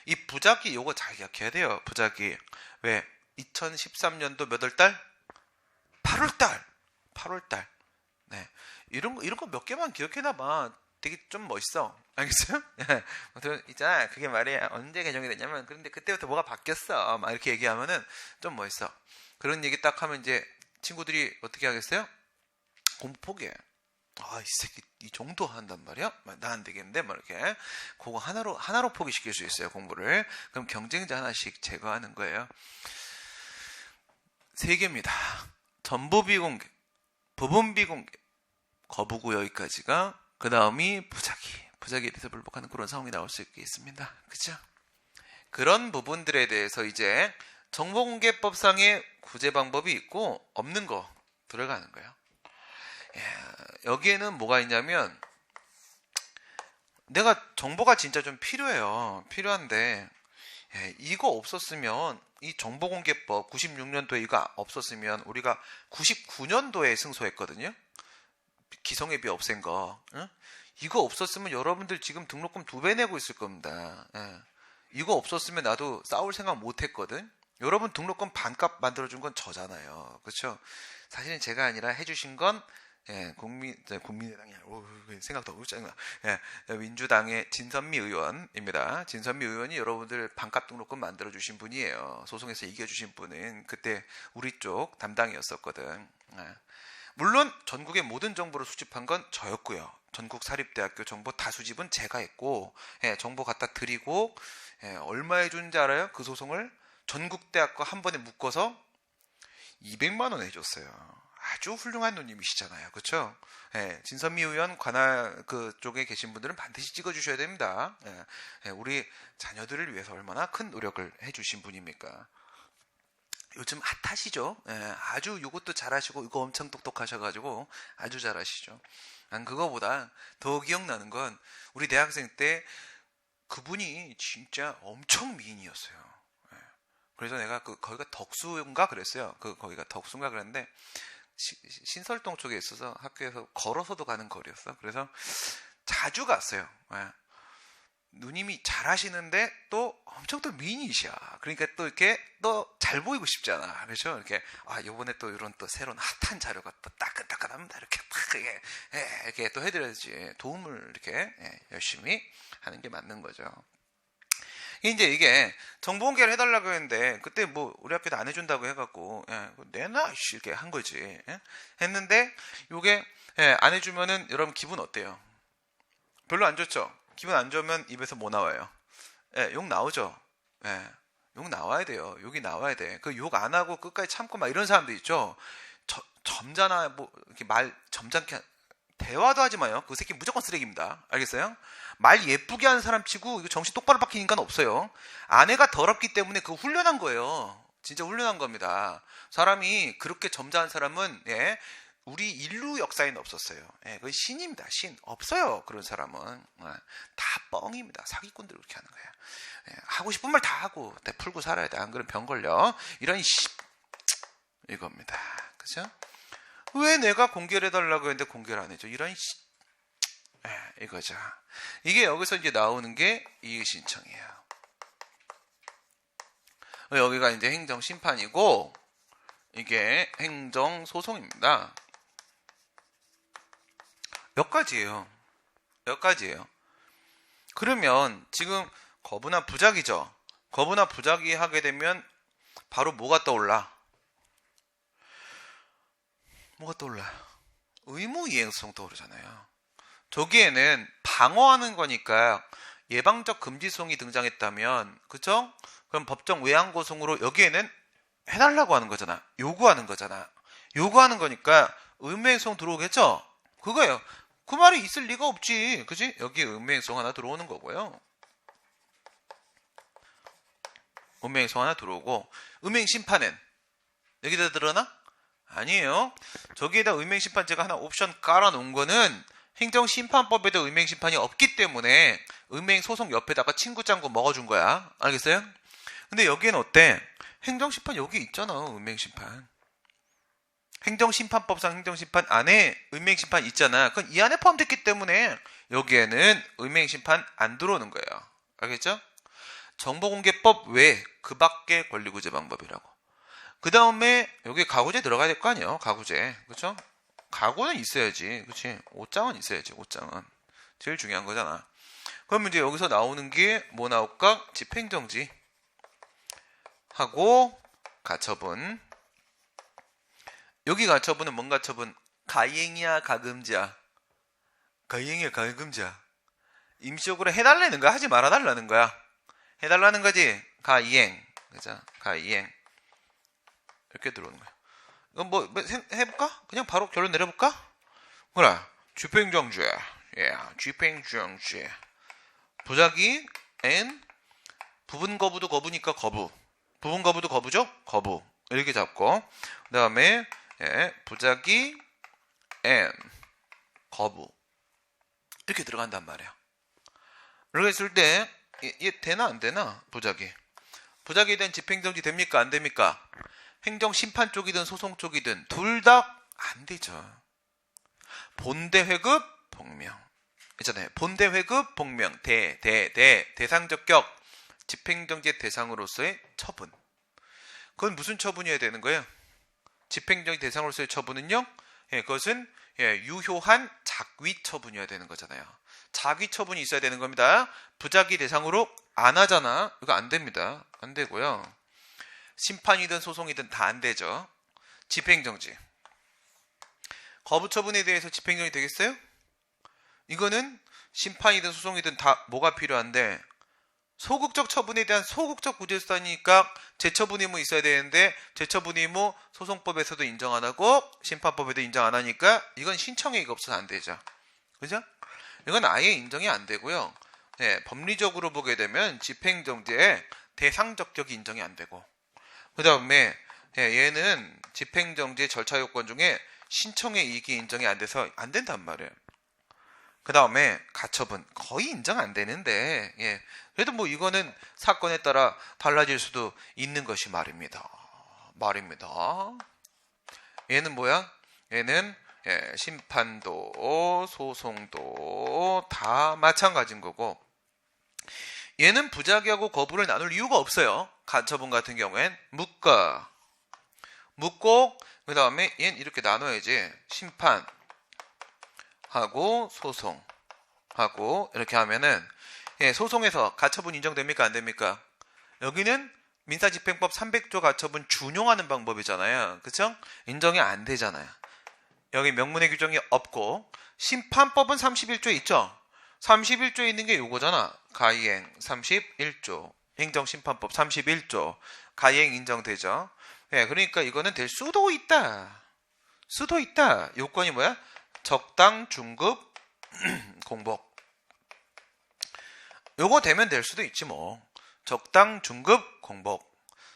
이 부작위 요거 잘 기억해야 돼요. 부작위. 왜? 2013년도 몇 월 달? 8월 달. 8월 달. 네. 이런 거 몇 개만 기억해놔 봐. 되게 좀 멋있어. 알겠어요? 있잖아. 그게 말이야. 언제 개정이 됐냐면, 그런데 그때부터 뭐가 바뀌었어. 막 이렇게 얘기하면은 좀 멋있어. 그런 얘기 딱 하면 이제 친구들이 어떻게 하겠어요? 공부 포기해. 이 새끼 이 정도 한단 말이야? 나 안 되겠는데? 막 이렇게. 그거 하나로 포기시킬 수 있어요, 공부를. 그럼 경쟁자 하나씩 제거하는 거예요. 3개입니다. 전부 비공개, 부분 비공개, 거부고 여기까지가 그 다음이 부작위에 대해서 불복하는 그런 상황이 나올 수 있겠습니다. 그죠? 그런 부분들에 대해서 이제 정보공개법상의 구제 방법이 있고 없는 거 들어가는 거예요. 여기에는 뭐가 있냐면 내가 정보가 진짜 좀 필요한데 이거 없었으면 이 정보공개법 96년도에 이거 없었으면 우리가 99년도에 승소했거든요. 기성예비 없앤 거. 응? 이거 없었으면 여러분들 지금 등록금 2배 내고 있을 겁니다. 이거 없었으면 나도 싸울 생각 못 했거든. 여러분 등록금 반값 만들어준 건 저잖아요. 그렇죠? 사실은 제가 아니라 해주신 건 국민의당이 생각도 하고 짜증나. 민주당의 진선미 의원입니다. 진선미 의원이 여러분들 반값 등록금 만들어주신 분이에요. 소송에서 이겨주신 분은 그때 우리 쪽 담당이었었거든. 물론 전국의 모든 정보를 수집한 건 저였고요. 전국 사립대학교 정보 다 수집은 제가 했고, 정보 갖다 드리고, 얼마에 준지 알아요? 그 소송을 전국 대학과 한 번에 묶어서 200만 원 해줬어요. 아주 훌륭한 누님이시잖아요. 그렇죠? 진선미 의원 관할 그 쪽에 계신 분들은 반드시 찍어주셔야 됩니다. 우리 자녀들을 위해서 얼마나 큰 노력을 해주신 분입니까? 요즘 핫하시죠? 아주 이것도 잘하시고 이거 엄청 똑똑하셔가지고 아주 잘하시죠. 난 그거보다 더 기억나는 건 우리 대학생 때 그분이 진짜 엄청 미인이었어요. 그래서 내가 거기가 덕수인가 그랬어요. 거기가 덕수인가 그랬는데 신설동 쪽에 있어서 학교에서 걸어서도 가는 거리였어. 그래서 자주 갔어요. 누님이 잘하시는데 또 엄청 또 미인이셔. 그러니까 또 이렇게 또 잘 보이고 싶잖아. 그렇죠? 이렇게 요번에 또 이런 또 새로운 핫한 자료가 또 따끈따끈합니다. 이렇게 팍 이렇게 또 해드려야지 도움을 이렇게 열심히 하는 게 맞는 거죠. 이제 이게 정보 공개를 해달라고 했는데 그때 뭐 우리 학교도 안 해준다고 해갖고 내놔 이렇게 한 거지. 했는데 요게 안 해주면은 여러분 기분 어때요? 별로 안 좋죠? 기분 안 좋으면 입에서 뭐 나와요? 욕 나오죠? 욕 나와야 돼요. 욕이 나와야 돼. 그 욕 안 하고 끝까지 참고 막 이런 사람도 있죠? 점잖아, 뭐, 이렇게 점잖게, 대화도 하지 마요. 그 새끼 무조건 쓰레기입니다. 알겠어요? 말 예쁘게 하는 사람 치고, 이거 정신 똑바로 박힌 인간 없어요. 아내가 더럽기 때문에 그거 훈련한 거예요. 진짜 훈련한 겁니다. 사람이 그렇게 점잖은 사람은, 우리 인류 역사에는 없었어요. 그건 신입니다. 신. 없어요. 그런 사람은. 다 뻥입니다. 사기꾼들 그렇게 하는 거예요. 하고 싶은 말 다 하고, 풀고 살아야 돼. 안 그러면 병 걸려. 이런 이겁니다. 그죠? 왜 내가 공개를 해달라고 했는데 공개를 안 해줘? 이런 이거죠. 이게 여기서 이제 나오는 게 이의신청이에요. 여기가 이제 행정심판이고, 이게 행정소송입니다. 몇 가지예요. 그러면 지금 거부나 부작위죠. 거부나 부작위 하게 되면 바로 뭐가 떠올라? 의무 이행성 떠오르잖아요. 저기에는 방어하는 거니까 예방적 금지성이 등장했다면, 그죠? 그럼 법정 외항고성으로 여기에는 해달라고 하는 거잖아. 요구하는 거잖아. 요구하는 거니까 의무행송 들어오겠죠? 그거예요. 그 말이 있을 리가 없지. 그지? 여기 의무행송 하나 들어오는 거고요. 의무행송 하나 들어오고, 의무행심판은 여기다 들어나? 아니에요. 저기에다 의무행심판 제가 하나 옵션 깔아놓은 거는 행정심판법에도 의무행심판이 없기 때문에 의무행소송 옆에다가 친구 짱구 먹어준 거야. 알겠어요? 근데 여기에는 어때? 행정심판 여기 있잖아. 의무행심판. 행정심판법상 행정심판 안에 의무행심판 있잖아. 그건 이 안에 포함됐기 때문에 여기에는 의무행심판 안 들어오는 거예요. 알겠죠? 정보공개법 외에 그 밖의 권리구제 방법이라고. 그 다음에 여기 가구제 들어가야 될 거 아니에요. 가구제. 그렇죠? 가구는 있어야지. 그렇지? 옷장은 있어야지. 옷장은. 제일 중요한 거잖아. 그러면 이제 여기서 나오는 게 뭐 나올까? 집행정지 하고 가처분. 여기 가처분은 뭔 가처분? 가이행이야 가금지야? 가이행이야 가금지야? 임시적으로 해달라는 거야? 하지 말아달라는 거야? 해달라는 거지? 가이행. 그죠? 가이행. 이렇게 들어오는 거야. 이건 뭐 해볼까? 그냥 바로 결론 내려볼까? 그래. 집행정지. 집행정지. 부작위 N 부분 거부도 거부니까 거부. 부분 거부도 거부죠? 거부. 이렇게 잡고 그 다음에 부작위 N 거부 이렇게 들어간단 말이야. 이렇게 했을 때 얘 되나 안 되나? 부작위에 대한 집행정지 됩니까? 안 됩니까? 행정심판 쪽이든 소송 쪽이든 둘 다 안 되죠. 본대 회급 복명 있잖아요. 본대 회급 복명 대상적격 집행정지 대상으로서의 처분. 그건 무슨 처분이어야 되는 거예요? 집행정지 대상으로서의 처분은요. 그것은 유효한 작위 처분이어야 되는 거잖아요. 작위 처분이 있어야 되는 겁니다. 부작위 대상으로 안 하잖아. 이거 안 됩니다. 안 되고요. 심판이든 소송이든 다 안 되죠. 집행정지. 거부 처분에 대해서 집행정지 되겠어요? 이거는 심판이든 소송이든 다 뭐가 필요한데 소극적 처분에 대한 소극적 구제수단이니까 재처분 의무 있어야 되는데 재처분 의무 소송법에서도 인정 안 하고 심판법에도 인정 안 하니까 이건 신청행위가 없어서 안 되죠. 그죠? 이건 아예 인정이 안 되고요. 법리적으로 보게 되면 집행정지의 대상적격이 인정이 안 되고 그 다음에 얘는 집행정지 절차 요건 중에 신청의 이익이 인정이 안 돼서 안 된단 말이에요. 그 다음에 가처분 거의 인정 안 되는데 그래도 뭐 이거는 사건에 따라 달라질 수도 있는 것이 말입니다. 얘는 뭐야? 얘는 심판도 소송도 다 마찬가지인 거고 얘는 부작위하고 거부를 나눌 이유가 없어요. 가처분 같은 경우엔 묻고 그 다음에 얘는 이렇게 나눠야지. 심판하고 소송하고 이렇게 하면은 소송에서 가처분 인정됩니까? 안 됩니까? 여기는 민사집행법 300조 가처분 준용하는 방법이잖아요. 그쵸? 인정이 안 되잖아요. 여기 명문의 규정이 없고 심판법은 31조에 있죠? 31조에 있는 게 요거잖아. 가이행 31조 행정심판법 31조 가이행 인정되죠. 그러니까 이거는 될 수도 있다. 요건이 뭐야? 적당 중급 공복. 요거 되면 될 수도 있지 뭐. 적당 중급 공복.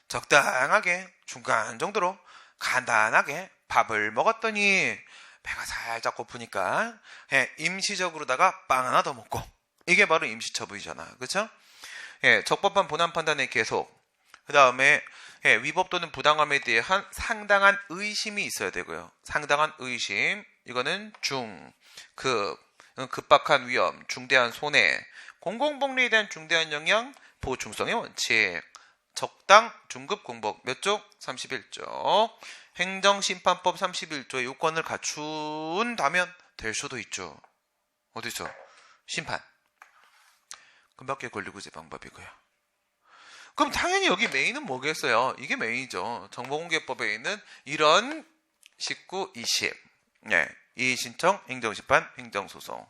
적당하게 중간 정도로 간단하게 밥을 먹었더니 배가 살짝 고프니까 임시적으로다가 빵 하나 더 먹고 이게 바로 임시처분이잖아. 그렇죠? 적법한 본안 판단의 계속 그 다음에 위법 또는 부당함에 대한 상당한 의심이 있어야 되고요. 상당한 의심 이거는 급박한 위험, 중대한 손해, 공공복리에 대한 중대한 영향, 보충성의 원칙, 적당 중급 공복 몇 조? 31조. 행정심판법 31조의 요건을 갖춘다면 될 수도 있죠. 어디서? 심판. 그 밖에 권리구제 방법이고요. 그럼 당연히 여기 메인은 뭐겠어요? 이게 메인이죠. 정보공개법에 있는 이런 19, 20. 이의신청, 행정심판, 행정소송.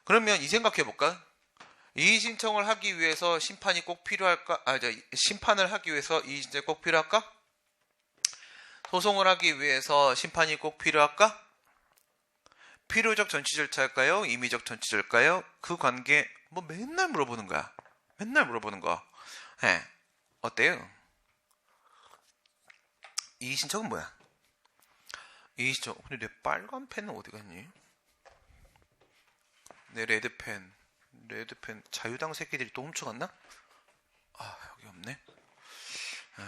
그러면 이 생각해볼까? 이의 신청을 하기 위해서 심판이 꼭 필요할까? 심판을 하기 위해서 이의 신청이 꼭 필요할까? 소송을 하기 위해서 심판이 꼭 필요할까? 필요적 전치 절차일까요? 임의적 전치 절차일까요? 그 관계 뭐 맨날 물어보는 거야. 맨날 물어보는 거. 예. 어때요? 이의 신청은 뭐야? 이의 신청. 근데 내 빨간 펜은 어디 갔니? 내 레드펜. 자유당 새끼들이 또 훔쳐갔나? 아, 여기 없네. 예.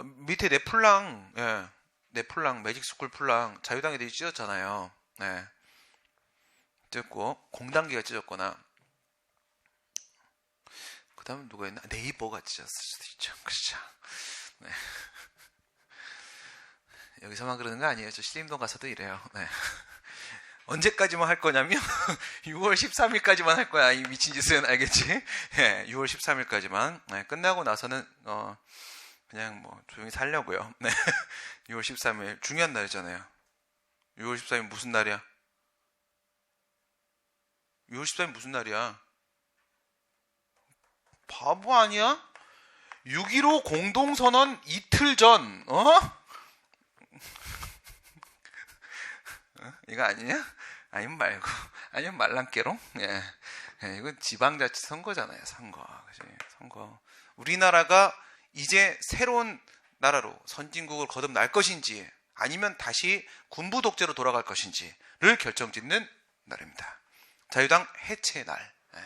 밑에 내 풀랑, 예. 내 풀랑, 매직스쿨 풀랑 자유당 애들이 찢었잖아요. 예. 찢었고 공단계가 찢었거나, 그 다음에 누가 있나? 네이버가 찢었을 수도 있죠. 그렇죠. 네. 여기서만 그러는 거 아니에요. 저 신림동 가서도 이래요. 네. 언제까지만 할 거냐면 6월 13일까지만 할 거야. 이 미친 짓은. 알겠지? 네, 6월 13일까지만. 네, 끝나고 나서는 그냥 뭐 조용히 살려고요. 네. 6월 13일 중요한 날이잖아요. 6월 13일 무슨 날이야? 6월 13일 무슨 날이야? 바보 아니야? 6.15 공동선언 이틀 전. 이거 아니냐? 아니면 말고. 아니면 말랑깨롱? 예. 예, 이건 지방자치 선거잖아요. 선거. 그치? 선거. 우리나라가 이제 새로운 나라로 선진국을 거듭날 것인지, 아니면 다시 군부 독재로 돌아갈 것인지를 결정짓는 날입니다. 자유당 해체 날. 예.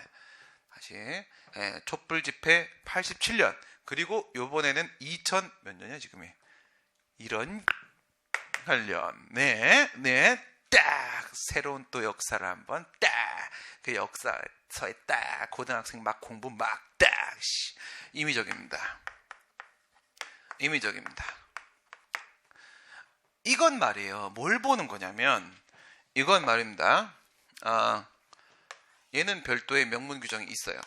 다시 촛불 집회 87년. 그리고 요번에는 2000 몇 년이야 지금이? 이런 8년. 네. 딱 새로운 또 역사를 한번 딱 그 역사서에 딱 고등학생 막 공부 막 딱 임의적입니다. 이건 말이에요. 뭘 보는 거냐면, 이건 말입니다. 얘는 별도의 명문 규정이 있어요.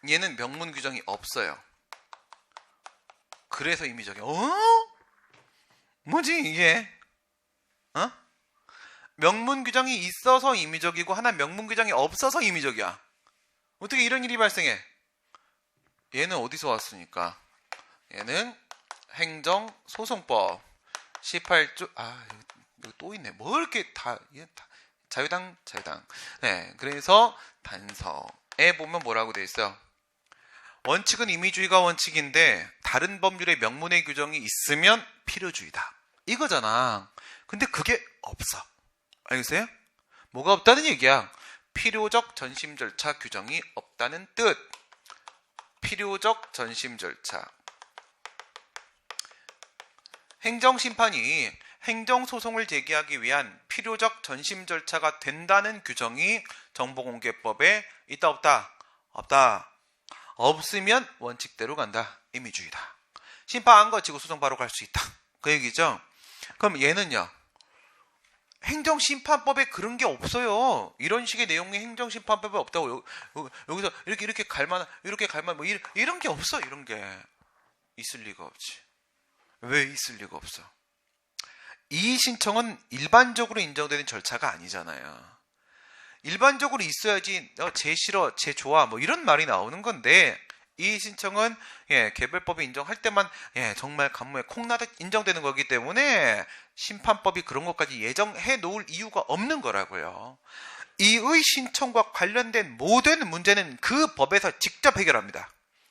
얘는 명문 규정이 없어요. 그래서 임의적이야. 뭐지 이게? 명문 규정이 있어서 임의적이고 하나 명문 규정이 없어서 임의적이야. 어떻게 이런 일이 발생해? 얘는 어디서 왔으니까? 얘는 행정소송법 18조. 여기 또 있네. 뭐 이렇게 다 자유당. 네, 그래서 단서에 보면 뭐라고 돼 있어요? 원칙은 임의주의가 원칙인데 다른 법률의 명문의 규정이 있으면 필요주의다. 이거잖아. 근데 그게 없어. 알겠어요? 뭐가 없다는 얘기야? 필요적 전심 절차 규정이 없다는 뜻. 필요적 전심 절차. 행정심판이 행정소송을 제기하기 위한 필요적 전심 절차가 된다는 규정이 정보공개법에 있다 없다? 없다. 없으면 원칙대로 간다. 임의주의다. 심판 안 거치고 소송 바로 갈 수 있다. 그 얘기죠. 그럼 얘는요, 행정심판법에 그런 게 없어요. 이런 식의 내용이 행정심판법에 없다고. 여기서 이렇게 갈만 뭐 이런 게 없어. 이런 게 있을 리가 없지. 왜 있을 리가 없어? 이의 신청은 일반적으로 인정되는 절차가 아니잖아요. 일반적으로 있어야지 쟤 싫어, 쟤 좋아 뭐 이런 말이 나오는 건데, 이의 신청은 개별법이 인정할 때만 정말 간무에 콩나듯 인정되는 거기 때문에 심판법이 그런 것까지 예정해 놓을 이유가 없는 거라고요. 이의 신청과 관련된 모든 문제는 그 법에서 직접 해결합니다.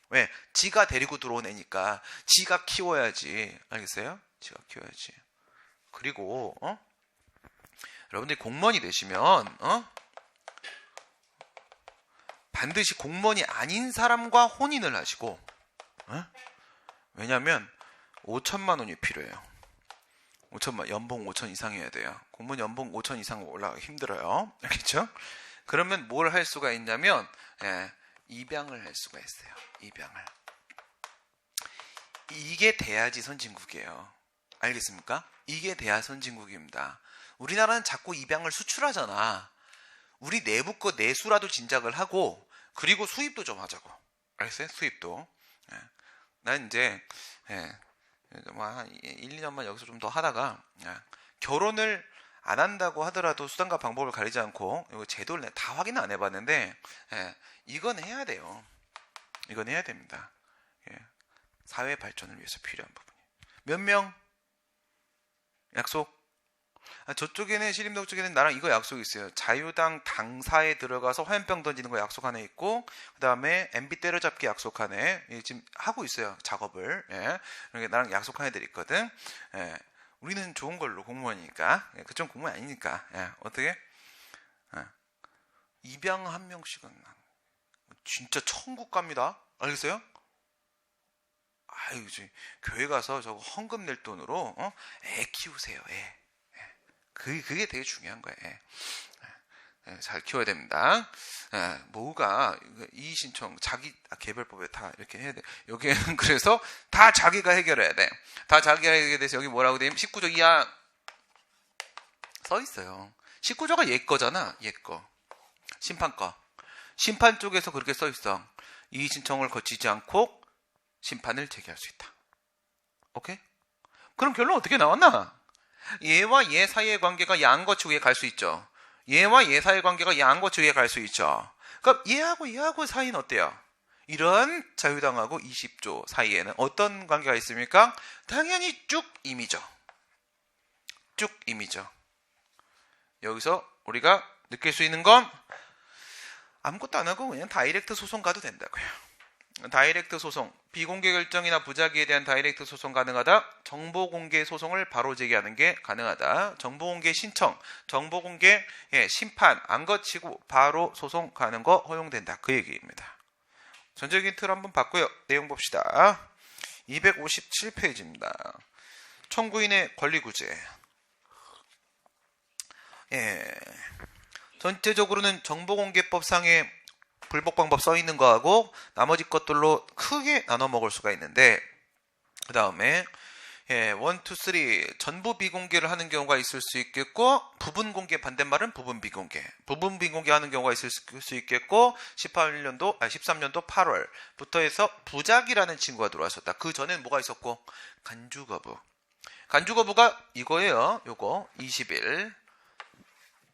왜? 지가 데리고 들어온 애니까 지가 키워야지. 알겠어요? 지가 키워야지. 그리고 여러분들이 공무원이 되시면 반드시 공무원이 아닌 사람과 혼인을 하시고, 왜냐하면 5천만 원이 필요해요. 5천만, 연봉 5천 이상이어야 돼요. 공무원 연봉 5천 이상 올라가기 힘들어요. 알겠죠? 그러면 뭘 할 수가 있냐면 입양을 할 수가 있어요. 입양을. 이게 돼야지 선진국이에요. 알겠습니까? 이게 돼야 선진국입니다. 우리나라는 자꾸 입양을 수출하잖아. 우리 내부 거 내수라도 진작을 하고, 그리고 수입도 좀 하자고. 알겠어요? 수입도. 난 이제 한 1, 2년만 여기서 좀 더 하다가 결혼을 안 한다고 하더라도 수단과 방법을 가리지 않고 이거 제도를 다 확인은 안 해봤는데 이건 해야 돼요. 이건 해야 됩니다. 사회 발전을 위해서 필요한 부분이. 몇 명? 약속? 저쪽에는 신림동 쪽에는 나랑 이거 약속이 있어요. 자유당 당사에 들어가서 화염병 던지는 거 약속 하나 있고 그 다음에 MB 때려잡기 약속 하나 지금 하고 있어요. 작업을. 나랑 약속 한 애들 있거든. 우리는 좋은 걸로 공무원이니까 그쪽 공무원 아니니까 어떻게? 입양 한 명씩은 진짜 천국 갑니다. 알겠어요? 아유, 교회 가서 저거 헌금 낼 돈으로 애 키우세요. 애. 그게 되게 중요한 거예요. 잘 키워야 됩니다. 뭐가 이의 신청 자기 개별법에 다 이렇게 해야 돼. 여기는 그래서 다 자기가 해결해야 돼. 다 자기가 해결돼서 여기 뭐라고 돼? 19조 이하 써 있어요. 19조가 얘 거잖아. 얘 거. 심판 거. 심판 쪽에서 그렇게 써 있어. 이의 신청을 거치지 않고 심판을 제기할 수 있다. 오케이? 그럼 결론 어떻게 나왔나? 얘와 얘 사이의 관계가 양 거치고 얘 갈 수 있죠. 얘와 얘 사이의 관계가 양 거치고 얘 갈 수 있죠. 그럼 얘하고 사이는 어때요? 이런 자유당하고 20조 사이에는 어떤 관계가 있습니까? 당연히 쭉 임이죠. 쭉 임이죠. 여기서 우리가 느낄 수 있는 건 아무것도 안 하고 그냥 다이렉트 소송 가도 된다고요. 다이렉트 소송, 비공개 결정이나 부작위에 대한 다이렉트 소송 가능하다. 정보공개 소송을 바로 제기하는 게 가능하다. 정보공개 신청, 정보공개 심판 안 거치고 바로 소송 가는 거 허용된다. 그 얘기입니다. 전적인 틀 한번 봤고요. 내용 봅시다. 257페이지입니다. 청구인의 권리구제. 전체적으로는 정보공개법상의 불복 방법 써 있는 거하고 나머지 것들로 크게 나눠 먹을 수가 있는데 그 다음에 1, 2, 3 전부 비공개를 하는 경우가 있을 수 있겠고 부분 공개 반대말은 부분 비공개 하는 경우가 있을 수 있겠고 13년도 8월부터 해서 부작이라는 친구가 들어왔었다. 그 전에는 뭐가 있었고 간주거부가 이거예요. 요거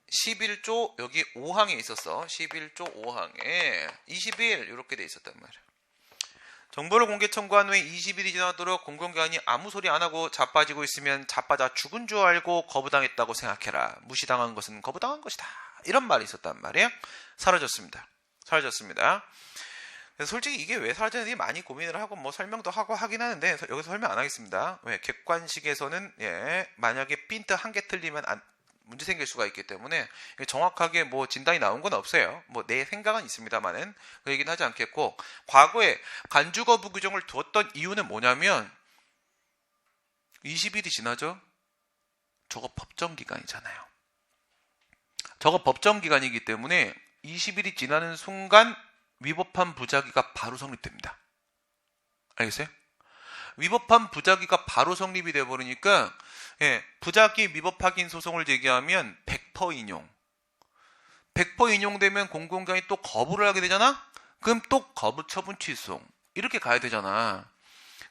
11조 여기 5항에 있었어. 11조 5항에 20일 이렇게 돼 있었단 말이야. 정보를 공개 청구한 후에 20일이 지나도록 공공기관이 아무 소리 안 하고 자빠지고 있으면 자빠져 죽은 줄 알고 거부당했다고 생각해라. 무시당한 것은 거부당한 것이다. 이런 말이 있었단 말이에요. 사라졌습니다. 그래서 솔직히 이게 왜 사라졌는지 많이 고민을 하고 뭐 설명도 하고 하긴 하는데 여기서 설명 안 하겠습니다. 왜? 객관식에서는 만약에 핀트 한 개 틀리면 문제 생길 수가 있기 때문에 정확하게 뭐 진단이 나온 건 없어요. 뭐 내 생각은 있습니다만은 그 얘기는 하지 않겠고 과거에 간주거부 규정을 두었던 이유는 뭐냐면 20일이 지나죠? 저거 법정기간이잖아요. 저거 법정기간이기 때문에 20일이 지나는 순간 위법한 부작위가 바로 성립됩니다. 알겠어요? 위법한 부작위가 바로 성립이 되어버리니까 부작위 위법 확인 소송을 제기하면 100% 인용. 100% 인용되면 공공기관이 또 거부를 하게 되잖아? 그럼 또 거부 처분 취소. 이렇게 가야 되잖아.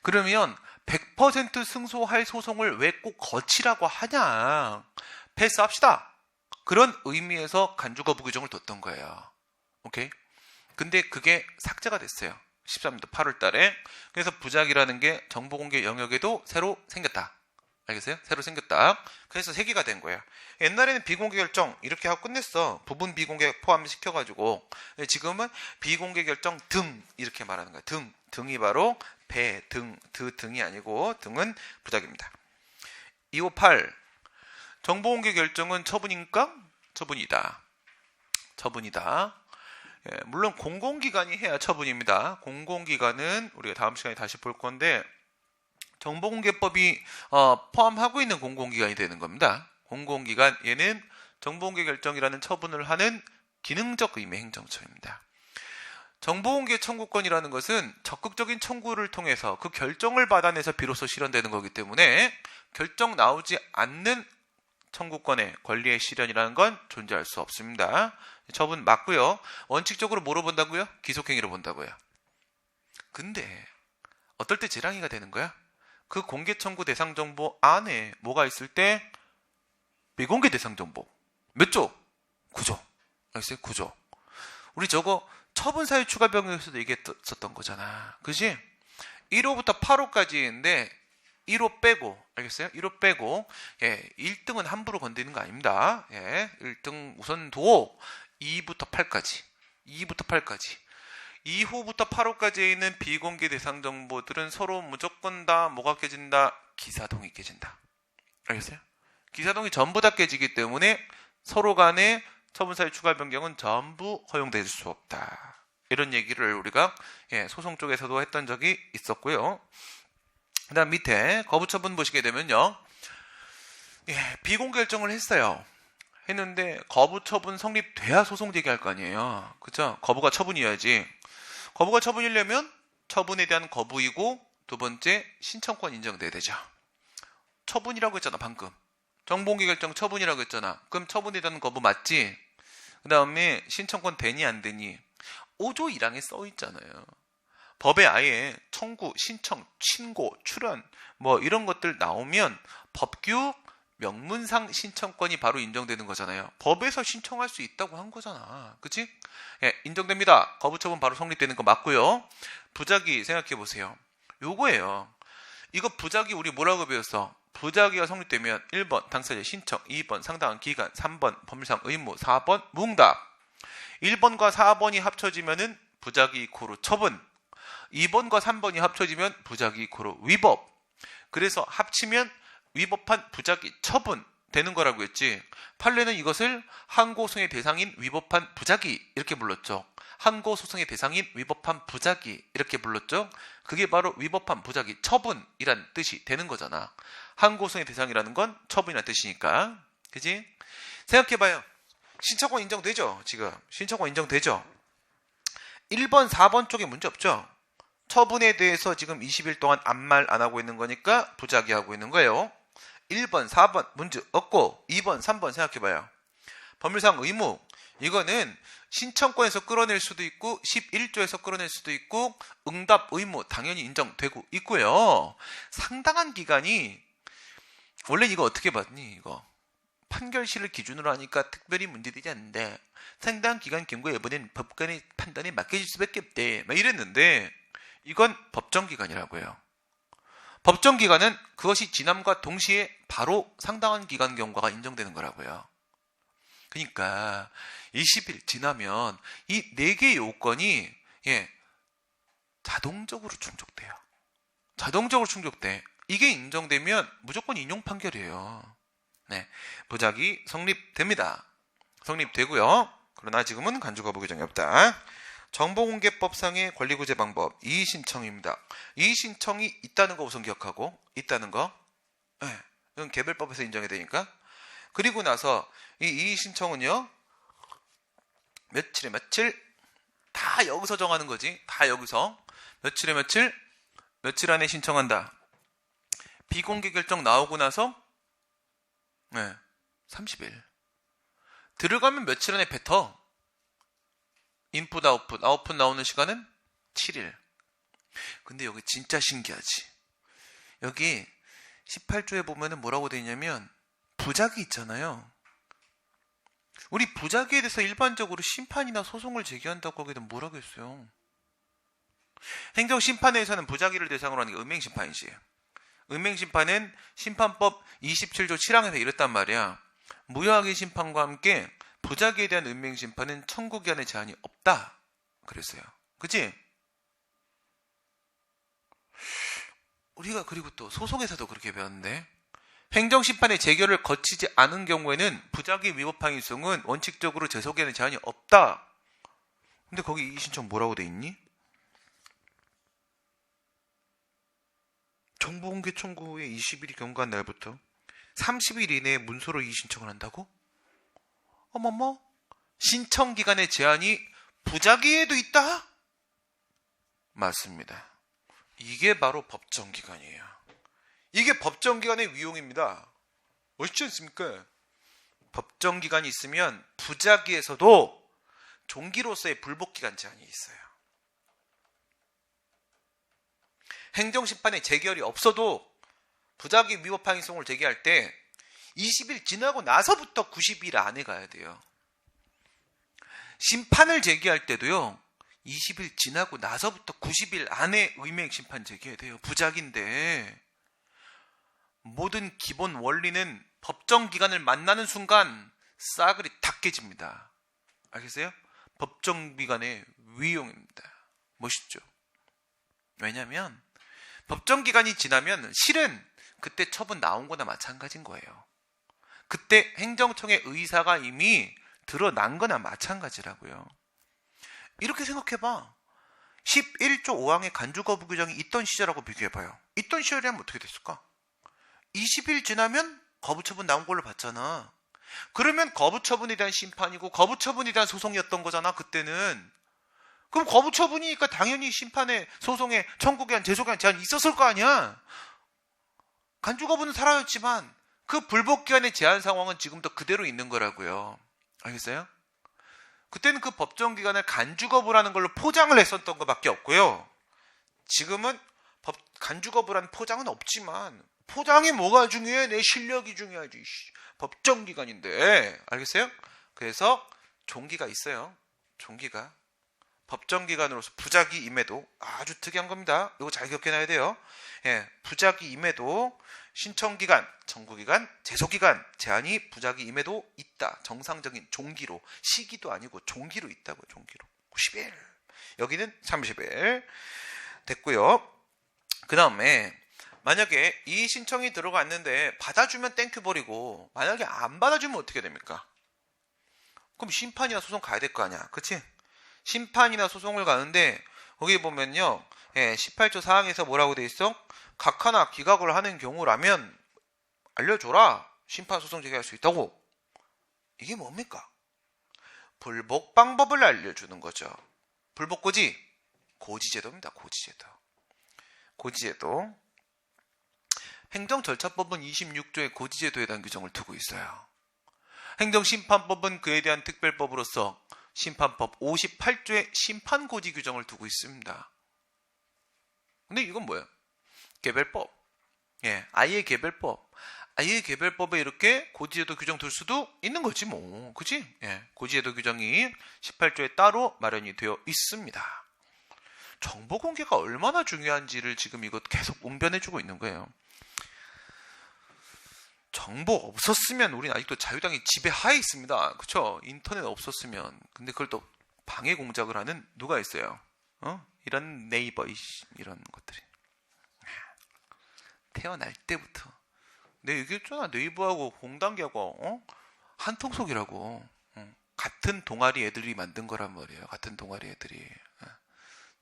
그러면 100% 승소할 소송을 왜 꼭 거치라고 하냐? 패스합시다. 그런 의미에서 간주거부 규정을 뒀던 거예요. 오케이? 근데 그게 삭제가 됐어요. 13년도 8월 달에. 그래서 부작이라는 게 정보공개 영역에도 새로 생겼다. 알겠어요? 새로 생겼다. 그래서 3개가 된 거예요. 옛날에는 비공개 결정 이렇게 하고 끝냈어. 부분 비공개 포함시켜가지고. 지금은 비공개 결정 등 이렇게 말하는 거예요. 등이 바로 등이 아니고 등은 부작입니다. 258 정보공개 결정은 처분인가? 처분이다. 물론 공공기관이 해야 처분입니다. 공공기관은 우리가 다음 시간에 다시 볼 건데 정보공개법이 포함하고 있는 공공기관이 되는 겁니다. 공공기관 얘는 정보공개 결정이라는 처분을 하는 기능적 의미의 행정처입니다. 정보공개 청구권이라는 것은 적극적인 청구를 통해서 그 결정을 받아내서 비로소 실현되는 거기 때문에 결정 나오지 않는 청구권의 권리의 실현이라는 건 존재할 수 없습니다. 처분 맞고요. 원칙적으로 뭐로 본다고요? 기속행위로 본다고요. 근데 어떨 때 재량이가 되는 거야? 그 공개 청구 대상 정보 안에 뭐가 있을 때 비공개 대상 정보. 몇 조? 9조. 알겠어요? 9조. 우리 저거 처분 사유 추가 변경에서도 얘기했었던 거잖아. 그지? 1호부터 8호까지인데 1호 빼고, 알겠어요? 1호 빼고, 1등은 함부로 건드리는 거 아닙니다. 1등 우선 두고 2부터 8까지. 2호부터 8호까지에 있는 비공개 대상 정보들은 서로 무조건 다 뭐가 깨진다? 기사동이 깨진다. 알겠어요? 기사동이 전부 다 깨지기 때문에 서로 간의 처분사유 추가 변경은 전부 허용될 수 없다. 이런 얘기를 우리가 소송 쪽에서도 했던 적이 있었고요. 그 다음 밑에 거부처분 보시게 되면요. 비공개 결정을 했어요. 했는데 거부처분 성립돼야 소송 제기할 거 아니에요. 그죠? 거부가 처분이어야지. 거부가 처분이려면 처분에 대한 거부이고 두 번째 신청권 인정돼야 되죠. 처분이라고 했잖아 방금. 정보공개 결정 처분이라고 했잖아. 그럼 처분에 대한 거부 맞지? 그 다음에 신청권 되니 안 되니? 5조 1항에 써 있잖아요. 법에 아예 청구, 신청, 신고, 출연 뭐 이런 것들 나오면 법규 명문상 신청권이 바로 인정되는 거잖아요. 법에서 신청할 수 있다고 한 거잖아. 그치? 인정됩니다. 거부처분 바로 성립되는 거 맞고요. 부작위 생각해 보세요. 요거예요. 이거 부작위 우리 뭐라고 배웠어? 부작위가 성립되면 1번 당사자 신청, 2번 상당한 기간, 3번 법률상 의무, 4번 무응답. 1번과 4번이 합쳐지면은 부작위 이코로 처분, 2번과 3번이 합쳐지면 부작위 이코로 위법. 그래서 합치면 위법한 부작위 처분 되는 거라고 했지. 판례는 이것을 항고소송의 대상인 위법한 부작위 이렇게 불렀죠. 항고소송의 대상인 위법한 부작위 이렇게 불렀죠. 그게 바로 위법한 부작위 처분이란 뜻이 되는 거잖아. 항고소송의 대상이라는 건 처분이라는 뜻이니까. 그지? 생각해봐요. 신청권 인정되죠? 지금 신청권 인정되죠? 1번, 4번 쪽에 문제 없죠? 처분에 대해서 지금 20일 동안 아무 말 안 하고 있는 거니까 부작위 하고 있는 거예요. 1번, 4번 문제 없고 2번, 3번 생각해봐요. 법률상 의무 이거는 신청권에서 끌어낼 수도 있고 11조에서 끌어낼 수도 있고 응답 의무 당연히 인정되고 있고요. 상당한 기간이 원래 이거 어떻게 봤니? 이거 판결시를 기준으로 하니까 특별히 문제되지 않는데 상당한 기간 경과 여부는 법관의 판단에 맡겨질 수밖에 없대 막 이랬는데 이건 법정기간이라고 해요. 법정기간은 그것이 지남과 동시에 바로 상당한 기간 경과가 인정되는 거라고요. 그러니까 20일 지나면 이 4개의 요건이 자동적으로 충족돼요. 자동적으로 충족돼. 이게 인정되면 무조건 인용 판결이에요. 부작위 성립됩니다. 성립되고요. 그러나 지금은 간주거부 규정이 없다. 정보공개법상의 권리구제 방법 이의신청입니다. 이의신청이 있다는 거 우선 기억하고 있다는 거. 이건 개별법에서 인정이 되니까. 그리고 나서 이 이의신청은요. 며칠에 며칠 다 여기서 정하는 거지. 다 여기서 며칠에 며칠 안에 신청한다. 비공개 결정 나오고 나서 30일 들어가면 며칠 안에 뱉어. 인풋 아웃풋 나오는 시간은 7일. 근데 여기 진짜 신기하지. 여기 18조에 보면은 뭐라고 돼 있냐면 부작위 있잖아요. 우리 부작위에 대해서 일반적으로 심판이나 소송을 제기한다고 하게 되면 뭐라고 했어요? 행정심판에서는 부작위를 대상으로 하는 게 은행심판이지. 은행심판은 심판법 27조 7항에서 이랬단 말이야. 무효하게 심판과 함께 부작위에 대한 은행심판은 청구기한의 제한이 없다. 그랬어요. 그치? 우리가 그리고 또 소송에서도 그렇게 배웠는데 행정심판의 재결을 거치지 않은 경우에는 부작위 위법 항의소송은 원칙적으로 재소기한의 제한이 없다. 근데 거기 이 신청 뭐라고 돼 있니? 정보공개 청구 후에 20일이 경과한 날부터 30일 이내에 문서로 이의신청을 한다고? 어머머, 신청기간의 제한이 부작위에도 있다? 맞습니다. 이게 바로 법정기간이에요. 이게 법정기간의 위용입니다. 멋있지 않습니까? 법정기간이 있으면 부작위에서도 종기로서의 불복기간 제한이 있어요. 행정심판의 재결이 없어도 부작위 위법 항의소송을 제기할 때 20일 지나고 나서부터 90일 안에 가야 돼요. 심판을 제기할 때도요. 20일 지나고 나서부터 90일 안에 의맹 심판 제기해야 돼요. 부작인데 모든 기본 원리는 법정 기간을 만나는 순간 싸그리 다 깨집니다. 알겠어요? 법정 기간의 위용입니다. 멋있죠? 왜냐하면 법정 기간이 지나면 실은 그때 처분 나온 거나 마찬가지인 거예요. 그때 행정청의 의사가 이미 드러난 거나 마찬가지라고요. 이렇게 생각해봐. 11조 5항의 간주거부 규정이 있던 시절하고 비교해봐요. 있던 시절이라면 어떻게 됐을까? 20일 지나면 거부처분 나온 걸로 봤잖아. 그러면 거부처분에 대한 심판이고 거부처분에 대한 소송이었던 거잖아, 그때는. 그럼 거부처분이니까 당연히 심판에, 소송에, 청구기한, 제소기한 제한이 있었을 거 아니야. 간주거부는 사라졌지만 그 불복기한의 제한 상황은 지금도 그대로 있는 거라고요. 알겠어요? 그때는 그 법정기간을 간주거부라는 걸로 포장을 했었던 것밖에 없고요. 지금은 간주거부라는 포장은 없지만 포장이 뭐가 중요해? 내 실력이 중요하지. 법정기간인데. 알겠어요? 그래서 종기가 있어요. 종기가. 법정기간으로서 부작위 임해도 아주 특이한 겁니다. 이거 잘 기억해놔야 돼요. 예, 부작위 임해도 신청기간, 청구기간, 제소기간 제한이 부작위 임해도 있다. 정상적인 종기로. 시기도 아니고 종기로 있다고요. 종기로. 90일. 여기는 30일. 됐고요. 그 다음에 만약에 이 신청이 들어갔는데 받아주면 땡큐 버리고 만약에 안 받아주면 어떻게 됩니까? 그럼 심판이나 소송 가야 될 거 아니야. 그치? 심판이나 소송을 가는데 거기 보면요. 18조 사항에서 뭐라고 돼 있어? 각 하나 기각을 하는 경우라면 알려줘라. 심판 소송 제기할 수 있다고. 이게 뭡니까? 불복 방법을 알려주는 거죠. 불복고지? 고지제도입니다. 고지제도. 고지제도. 행정절차법은 26조의 고지제도에 대한 규정을 두고 있어요. 행정심판법은 그에 대한 특별법으로서 심판법 58조의 심판고지 규정을 두고 있습니다. 근데 이건 뭐예요? 개별법. 아예 개별법. 아예 개별법에 이렇게 고지제도 규정 둘 수도 있는 거지 뭐. 그치? 고지제도 규정이 18조에 따로 마련이 되어 있습니다. 정보 공개가 얼마나 중요한지를 지금 이것 계속 웅변해주고 있는 거예요. 정보 없었으면 우리는 아직도 자유당이 지배하에 있습니다. 그쵸? 인터넷 없었으면. 근데 그걸 또 방해 공작을 하는 누가 있어요? 이런 네이버 이런 것들이. 태어날 때부터. 내가 얘기했잖아. 네이버하고 공단계하고 한통속이라고. 같은 동아리 애들이 만든 거란 말이에요. 같은 동아리 애들이.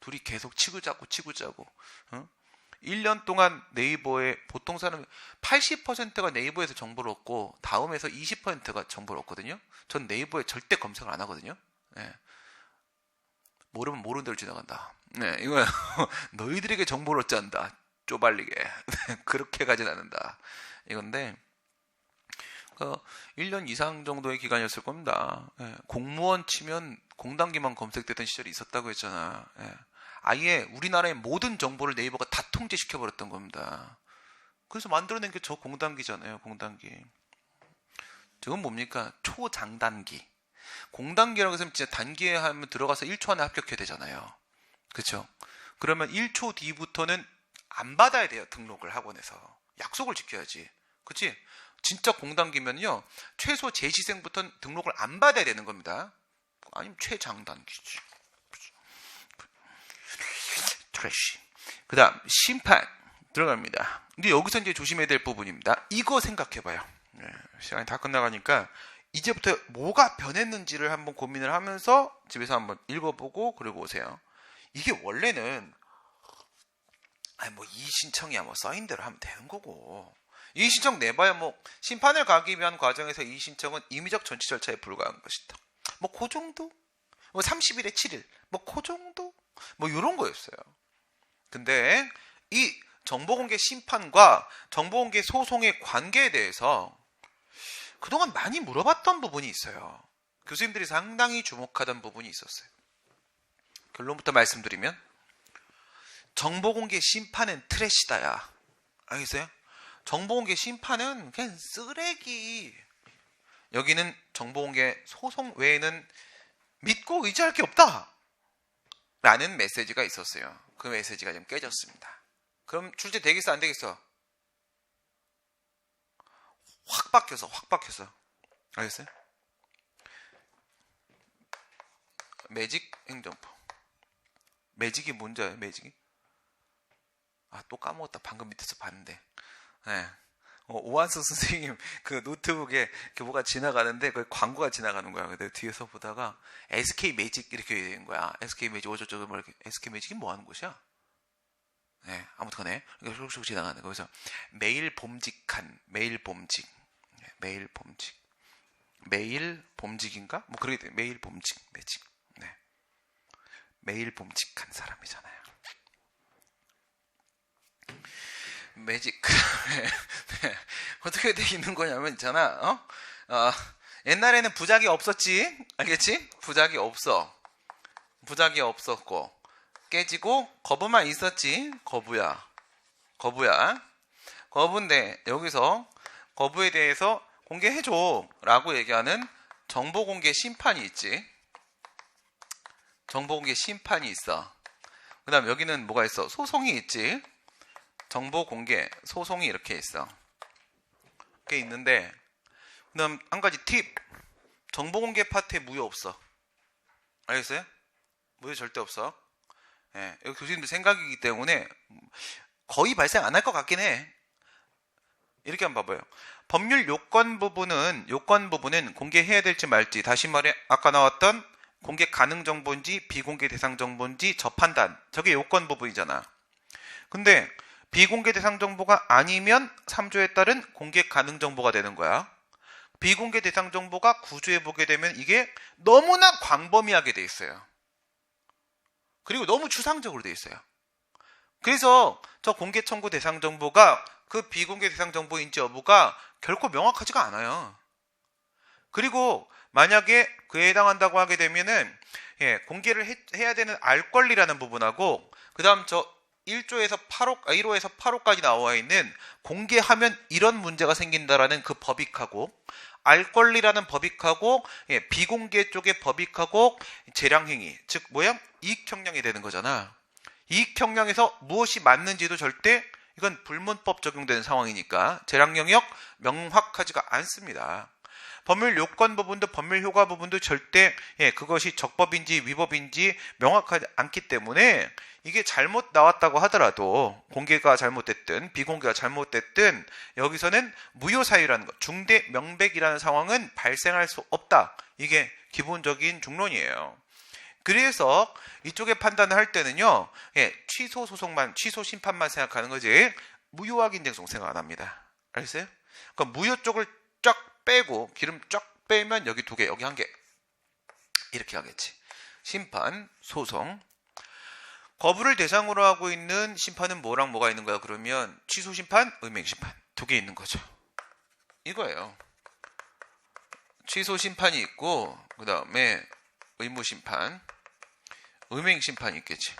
둘이 계속 치고 자고 1년 동안 네이버에 보통 사람 80%가 네이버에서 정보를 얻고 다음에서 20%가 정보를 얻거든요. 전 네이버에 절대 검색을 안 하거든요. 모르면 모르는 대로 지나간다. 이거 너희들에게 정보를 얻지 않는다. 쪼발리게. 그렇게 가진 않는다. 이건데 1년 이상 정도의 기간이었을 겁니다. 공무원 치면 공단기만 검색되던 시절이 있었다고 했잖아. 아예 우리나라의 모든 정보를 네이버가 다 통제시켜버렸던 겁니다. 그래서 만들어낸 게 저 공단기잖아요. 공단기. 저건 뭡니까? 초장단기. 공단기라고 해서 진짜 단기에 하면 들어가서 1초 안에 합격해야 되잖아요. 그렇죠? 그러면 1초 뒤부터는 안 받아야 돼요. 등록을 학원에서. 약속을 지켜야지. 그치? 진짜 공단기면요. 최소 재시생부터는 등록을 안 받아야 되는 겁니다. 아니면 최장단기지. 트래쉬. 그 다음 심판 들어갑니다. 근데 여기서 이제 조심해야 될 부분입니다. 이거 생각해봐요. 시간이 다 끝나가니까 이제부터 뭐가 변했는지를 한번 고민을 하면서 집에서 한번 읽어보고 그리고 오세요. 이게 원래는 이 신청이야 써인 대로 하면 되는 거고 이 신청 내봐야 심판을 가기 위한 과정에서 이 신청은 임의적 전치 절차에 불과한 것이다. 그 정도? 30일에 7일 그 정도? 이런 거였어요. 근데 이 정보공개 심판과 정보공개 소송의 관계에 대해서 그동안 많이 물어봤던 부분이 있어요. 교수님들이 상당히 주목하던 부분이 있었어요. 결론부터 말씀드리면 정보공개 심판은 트래시다야. 알겠어요? 정보공개 심판은 그냥 쓰레기. 여기는 정보공개 소송 외에는 믿고 의지할 게 없다 라는 메시지가 있었어요. 그 메시지가 좀 깨졌습니다. 그럼 출제되겠어 안 되겠어? 확 바뀌어서 알겠어요? 매직 행정법. 매직이 뭔지 알아요? 매직이? 또 까먹었다. 방금 밑에서 봤는데. 네. 오한수 선생님 그 노트북에 뭐가 지나가는데 그 광고가 지나가는 거야. 근데 뒤에서 보다가 SK 매직 이렇게 된 거야. SK 매직 어쩌고 뭐 이렇게. SK 매직이 뭐 하는 곳이야? 네, 아무튼간에 쭉 지나가는 거. 그래서 매일 봄직한 매일 봄직 매일 봄직인가? 뭐 그렇게 돼. 매일 봄직 매직. 네. 매일 봄직한 사람이잖아요. 매직. 네. 어떻게 돼 있는 거냐면 있잖아. 옛날에는 부작이 없었지. 알겠지? 부작이 없었고 깨지고 거부만 있었지. 거부인데 여기서 거부에 대해서 공개해줘 라고 얘기하는 정보공개 심판이 있지. 정보공개 심판이 있어. 그 다음 여기는 뭐가 있어? 소송이 있지. 정보공개 소송이 이렇게 있어. 이렇게 있는데 그 다음 한 가지 팁. 정보공개 파트에 무효 없어. 알겠어요? 무효 절대 없어. 예, 여기 교수님들 생각이기 때문에 거의 발생 안 할 것 같긴 해. 이렇게 한번 봐봐요. 법률 요건 부분은 공개해야 될지 말지. 다시 말해 아까 나왔던 공개 가능 정보인지 비공개 대상 정보인지 저판단. 저게 요건 부분이잖아. 근데 비공개 대상 정보가 아니면 3조에 따른 공개 가능 정보가 되는 거야. 비공개 대상 정보가 구조해 보게 되면 이게 너무나 광범위하게 돼 있어요. 그리고 너무 추상적으로 돼 있어요. 그래서 저 공개 청구 대상 정보가 그 비공개 대상 정보인지 여부가 결코 명확하지가 않아요. 그리고 만약에 그에 해당한다고 하게 되면은 공개를 해야 되는 알 권리라는 부분하고 그 다음 저 1조에서 8호까지 나와 있는 공개하면 이런 문제가 생긴다라는 그 법익하고 알 권리라는 법익하고 비공개 쪽의 법익하고 재량행위 즉 뭐야? 이익형량이 되는 거잖아. 이익형량에서 무엇이 맞는지도 절대 이건 불문법 적용되는 상황이니까 재량 영역 명확하지가 않습니다. 법률 요건 부분도 법률 효과 부분도 절대 그것이 적법인지 위법인지 명확하지 않기 때문에 이게 잘못 나왔다고 하더라도 공개가 잘못됐든 비공개가 잘못됐든 여기서는 무효사유라는 것, 중대 명백이라는 상황은 발생할 수 없다. 이게 기본적인 중론이에요. 그래서 이쪽에 판단을 할 때는요, 취소 심판만 생각하는 거지 무효확인쟁송 생각 안 합니다. 알겠어요? 그러니까 무효 쪽을 쫙 빼고 기름 쫙 빼면 여기 2개, 여기 1개 이렇게 하겠지. 심판, 소송. 거부를 대상으로 하고 있는 심판은 뭐랑 뭐가 있는 거야? 그러면 취소 심판, 의명 심판 2개 있는 거죠. 이거예요. 취소 심판이 있고 그 다음에 의무 심판, 의명 심판이 있겠지.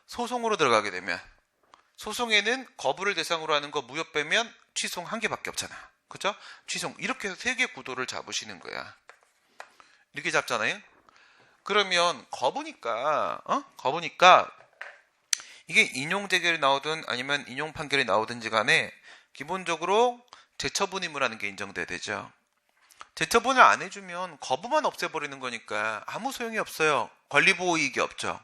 소송으로 들어가게 되면 소송에는 거부를 대상으로 하는 거 무효 빼면 취소 1개밖에 없잖아. 그죠? 취소 이렇게 해서 3개 구도를 잡으시는 거야. 이렇게 잡잖아요. 그러면 거부니까 이게 인용 재결이 나오든 아니면 인용 판결이 나오든지 간에 기본적으로 제처분 의무라는 게 인정돼야 되죠. 제처분을 안 해주면 거부만 없애버리는 거니까 아무 소용이 없어요. 권리보호 이익이 없죠.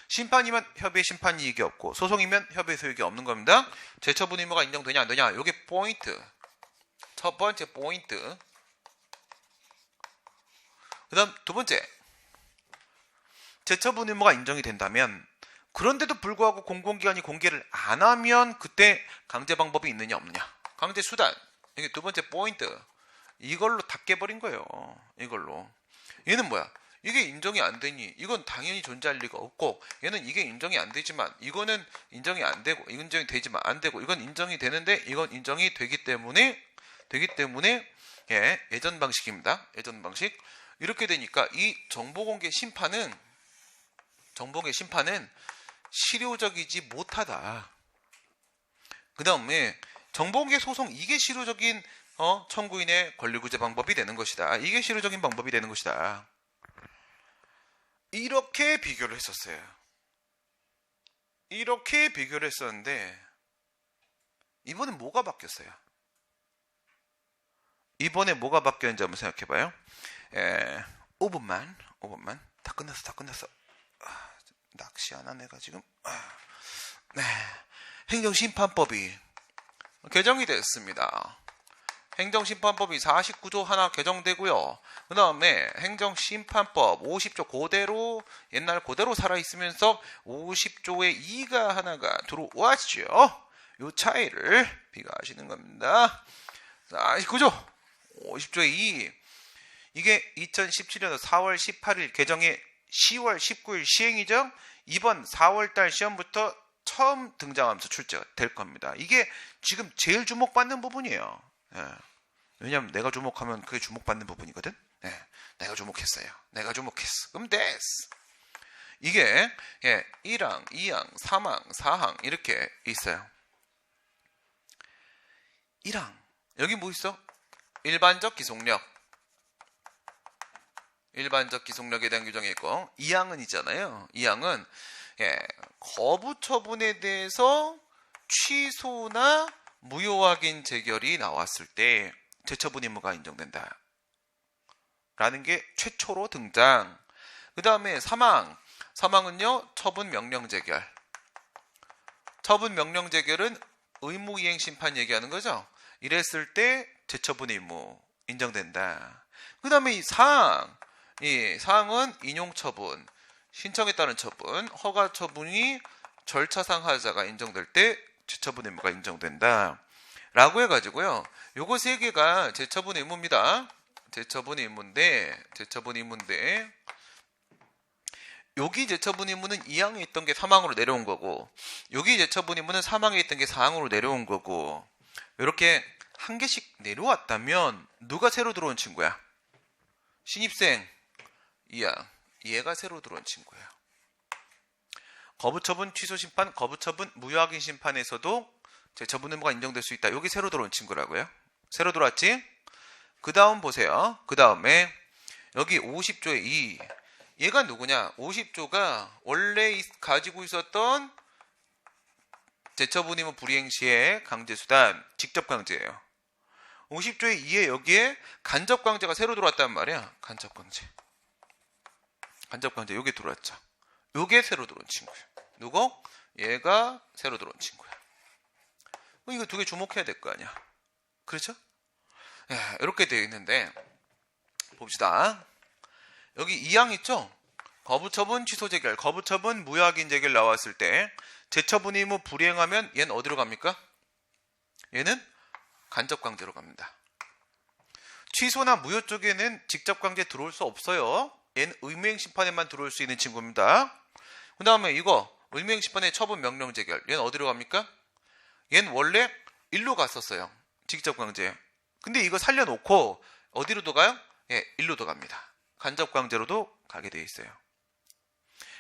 심판이면 협의 심판 이익이 없고 소송이면 협의 소익이 없는 겁니다. 제처분 의무가 인정되냐 안 되냐 이게 포인트. 첫 번째 포인트. 그 다음 2번째. 제처분 의무가 인정이 된다면 그런데도 불구하고 공공기관이 공개를 안 하면 그때 강제 방법이 있느냐 없느냐. 강제 수단. 이게 2번째 포인트. 이걸로 다 깨버린 거예요. 이걸로. 얘는 뭐야? 이게 인정이 안 되니 이건 당연히 존재할 리가 없고 얘는 이게 인정이 안 되지만 이거는 인정이 안 되고 이건 인정이 되지만 안 되고 이건 인정이 되는데 이건 인정이 되기 때문에 예전 방식입니다. 예전 방식. 이렇게 되니까 이 정보공개 심판은 실효적이지 못하다. 그 다음에 정보공개 소송 이게 실효적인 청구인의 권리구제 방법이 되는 것이다. 이게 실효적인 방법이 되는 것이다. 이렇게 비교를 했었어요. 이렇게 비교를 했었는데 이번엔 뭐가 바뀌었어요? 이번에 뭐가 바뀌었는지 한번 생각해봐요. 5분만 다 끝났어. 낚시 안 하네 가 지금. 네, 행정심판법이 개정이 됐습니다. 행정심판법이 49조 하나 개정되고요. 그 다음에 행정심판법 50조 그대로 옛날 그대로 살아있으면서 50조의 2가 하나가 들어왔죠. 이 차이를 비교하시는 겁니다. 49조 50조의 2 이게 2017년 4월 18일 개정에 10월 19일 시행이죠. 이번 4월달 시험부터 처음 등장하면서 출제될 겁니다. 이게 지금 제일 주목받는 부분이에요. 왜냐면 내가 주목하면 그게 주목받는 부분이거든. 내가 주목했어요. 내가 주목했어. 그럼 됐어. 이게 1항, 2항, 3항, 4항 이렇게 있어요. 1항 여기 뭐 있어? 일반적 기속력. 일반적 기속력에 대한 규정이 있고 2항은 있잖아요. 2항은 거부 처분에 대해서 취소나 무효 확인 재결이 나왔을 때 재처분 의무가 인정된다. 라는 게 최초로 등장. 그 다음에 3항. 3항은요, 처분 명령 재결. 처분 명령 재결은 의무 이행 심판 얘기하는 거죠. 이랬을 때 재처분 의무 인정된다. 그 다음에 이 4항. 이 4항은 인용 처분. 신청에 따른 처분, 허가 처분이 절차상 하자가 인정될 때 재처분 의무가 인정된다. 라고 해가지고요. 요거 세 개가 재처분 의무입니다. 재처분 의무인데 여기 재처분 의무는 2항에 있던 게 3항으로 내려온 거고 여기 재처분 의무는 3항에 있던 게 4항으로 내려온 거고 이렇게 한 개씩 내려왔다면 누가 새로 들어온 친구야? 신입생 2항. 얘가 새로 들어온 친구예요. 거부처분 취소심판, 거부처분 무효확인 심판에서도 재처분 의무가 인정될 수 있다. 여기 새로 들어온 친구라고요. 새로 들어왔지? 그 다음 보세요. 그 다음에 여기 50조의 2. 얘가 누구냐? 50조가 원래 가지고 있었던 재처분 의무 불이행 시의 강제수단, 직접강제예요. 50조의 2에 여기에 간접강제가 새로 들어왔단 말이야. 간접강제 요게 들어왔죠. 요게 새로 들어온 친구예요. 누구? 얘가 새로 들어온 친구야. 이거 두 개 주목해야 될 거 아니야. 그렇죠? 이렇게 되어 있는데 봅시다. 여기 2항 있죠? 거부처분 취소 재결, 거부처분 무효확인 재결 나왔을 때 재처분 의무 불이행하면 얘는 어디로 갑니까? 얘는 간접강제로 갑니다. 취소나 무효 쪽에는 직접강제 들어올 수 없어요. 얘는 의무행 심판에만 들어올 수 있는 친구입니다. 그 다음에 이거 의무행 심판의 처분 명령 재결. 얘는 어디로 갑니까? 얘는 원래 일로 갔었어요. 직접강제. 근데 이거 살려놓고 어디로도 가요? 일로도 갑니다. 간접강제로도 가게 돼 있어요.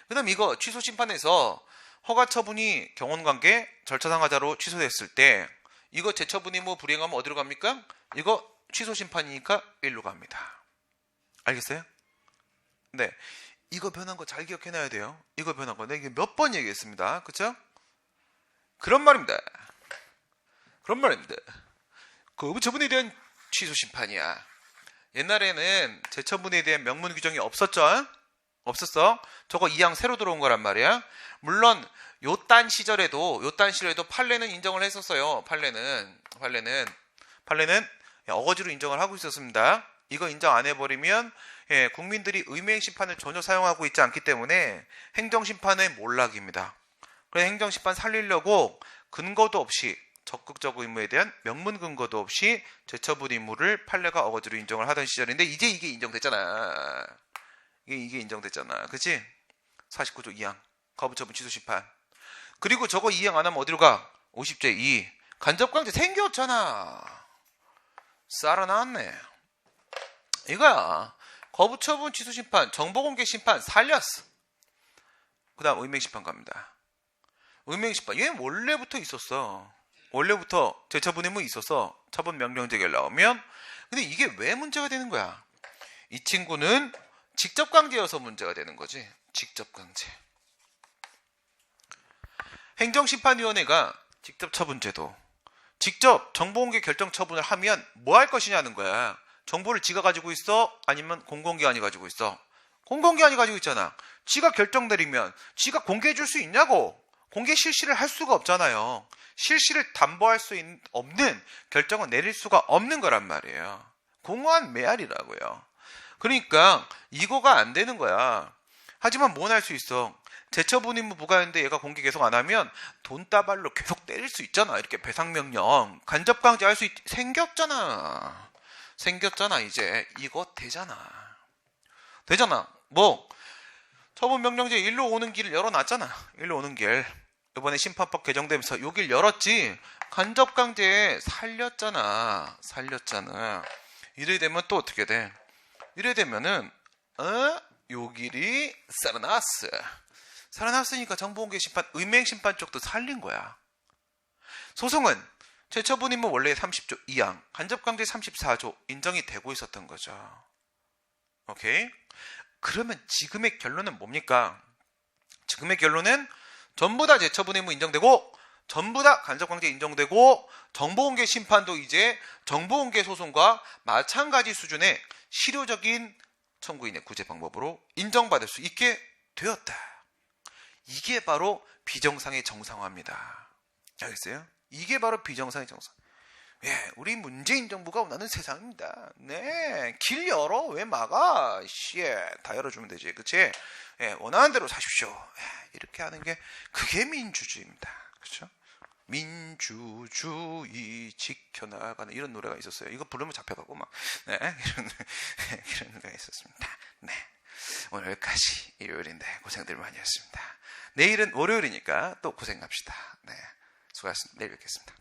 그 다음 이거 취소 심판에서 허가 처분이 경원관계 절차상 하자로 취소됐을 때 이거 재처분 의무 불이행하면 어디로 갑니까? 이거 취소 심판이니까 일로 갑니다. 알겠어요? 네, 이거 변한 거 잘 기억해놔야 돼요. 이거 변한 거 내가 몇 번 얘기했습니다. 그쵸? 그런 말입니다. 거부처분에 대한 취소 심판이야. 옛날에는 재처분에 대한 명문 규정이 없었죠? 없었어. 저거 2항 새로 들어온 거란 말이야. 물론 요딴 시절에도 판례는 인정을 했었어요. 판례는 어거지로 인정을 하고 있었습니다. 이거 인정 안 해버리면 국민들이 의무행 심판을 전혀 사용하고 있지 않기 때문에 행정심판의 몰락입니다. 그래서 행정심판 살리려고 근거도 없이 적극적 의무에 대한 명문 근거도 없이 재처분 의무를 판례가 어거지로 인정을 하던 시절인데 이제 이게 인정됐잖아. 이게 인정됐잖아. 그치? 49조 2항 거부처분 취소심판. 그리고 저거 2항 안 하면 어디로 가? 50조 2 간접강제 생겼잖아. 살아났네. 이거야. 거부처분 취소심판, 정보공개심판 살렸어. 그 다음 의무행심판 갑니다. 의무행심판 얘는 원래부터 있었어. 원래부터 제처분 의무 있어서 처분 명령제결 나오면, 근데 이게 왜 문제가 되는 거야? 이 친구는 직접 강제여서 문제가 되는 거지. 직접 강제. 행정심판위원회가 직접 처분제도, 직접 정보공개 결정 처분을 하면 뭐 할 것이냐는 거야. 정보를 지가 가지고 있어? 아니면 공공기관이 가지고 있어? 공공기관이 가지고 있잖아. 지가 결정 내리면 지가 공개해 줄 수 있냐고. 공개 실시를 할 수가 없잖아요. 실시를 담보할 수 없는 결정을 내릴 수가 없는 거란 말이에요. 공허한 메아리라고요. 그러니까 이거가 안 되는 거야. 하지만 뭔 할 수 있어? 제처분 의무 부과했는데 얘가 공개 계속 안 하면 돈다발로 계속 때릴 수 있잖아. 이렇게 배상명령 간접 강제할 수 생겼잖아. 이제 이거 되잖아. 뭐 처분 명령제 일로 오는 길을 열어놨잖아. 일로 오는 길. 이번에 심판법 개정되면서 요 길 열었지. 간접 강제 살렸잖아. 이래 되면 또 어떻게 돼? 이래 되면은 요 길이 살아났으니까 정보공개 심판, 의맹심판 쪽도 살린 거야. 소송은 제처분 의무 원래 30조 2항, 간접강제 34조 인정이 되고 있었던 거죠. 오케이? 그러면 지금의 결론은 뭡니까? 지금의 결론은 전부 다 제처분 의무 인정되고, 전부 다 간접강제 인정되고, 정보공개 심판도 이제 정보공개 소송과 마찬가지 수준의 실효적인 청구인의 구제 방법으로 인정받을 수 있게 되었다. 이게 바로 비정상의 정상화입니다. 알겠어요? 이게 바로 비정상의 정상. 예, 우리 문재인 정부가 원하는 세상입니다. 네, 길 열어. 왜 막아? 다 열어주면 되지. 그치? 예, 원하는 대로 사십시오. 예, 이렇게 하는 게, 그게 민주주의입니다. 그렇죠? 민주주의 지켜나가는 이런 노래가 있었어요. 이거 부르면 잡혀가고 막, 네, 이런 노래가 있었습니다. 네, 오늘 여기까지. 일요일인데 고생들 많이 했습니다. 내일은 월요일이니까 또 고생합시다. 네, 수고하셨습니다. 내일 뵙겠습니다.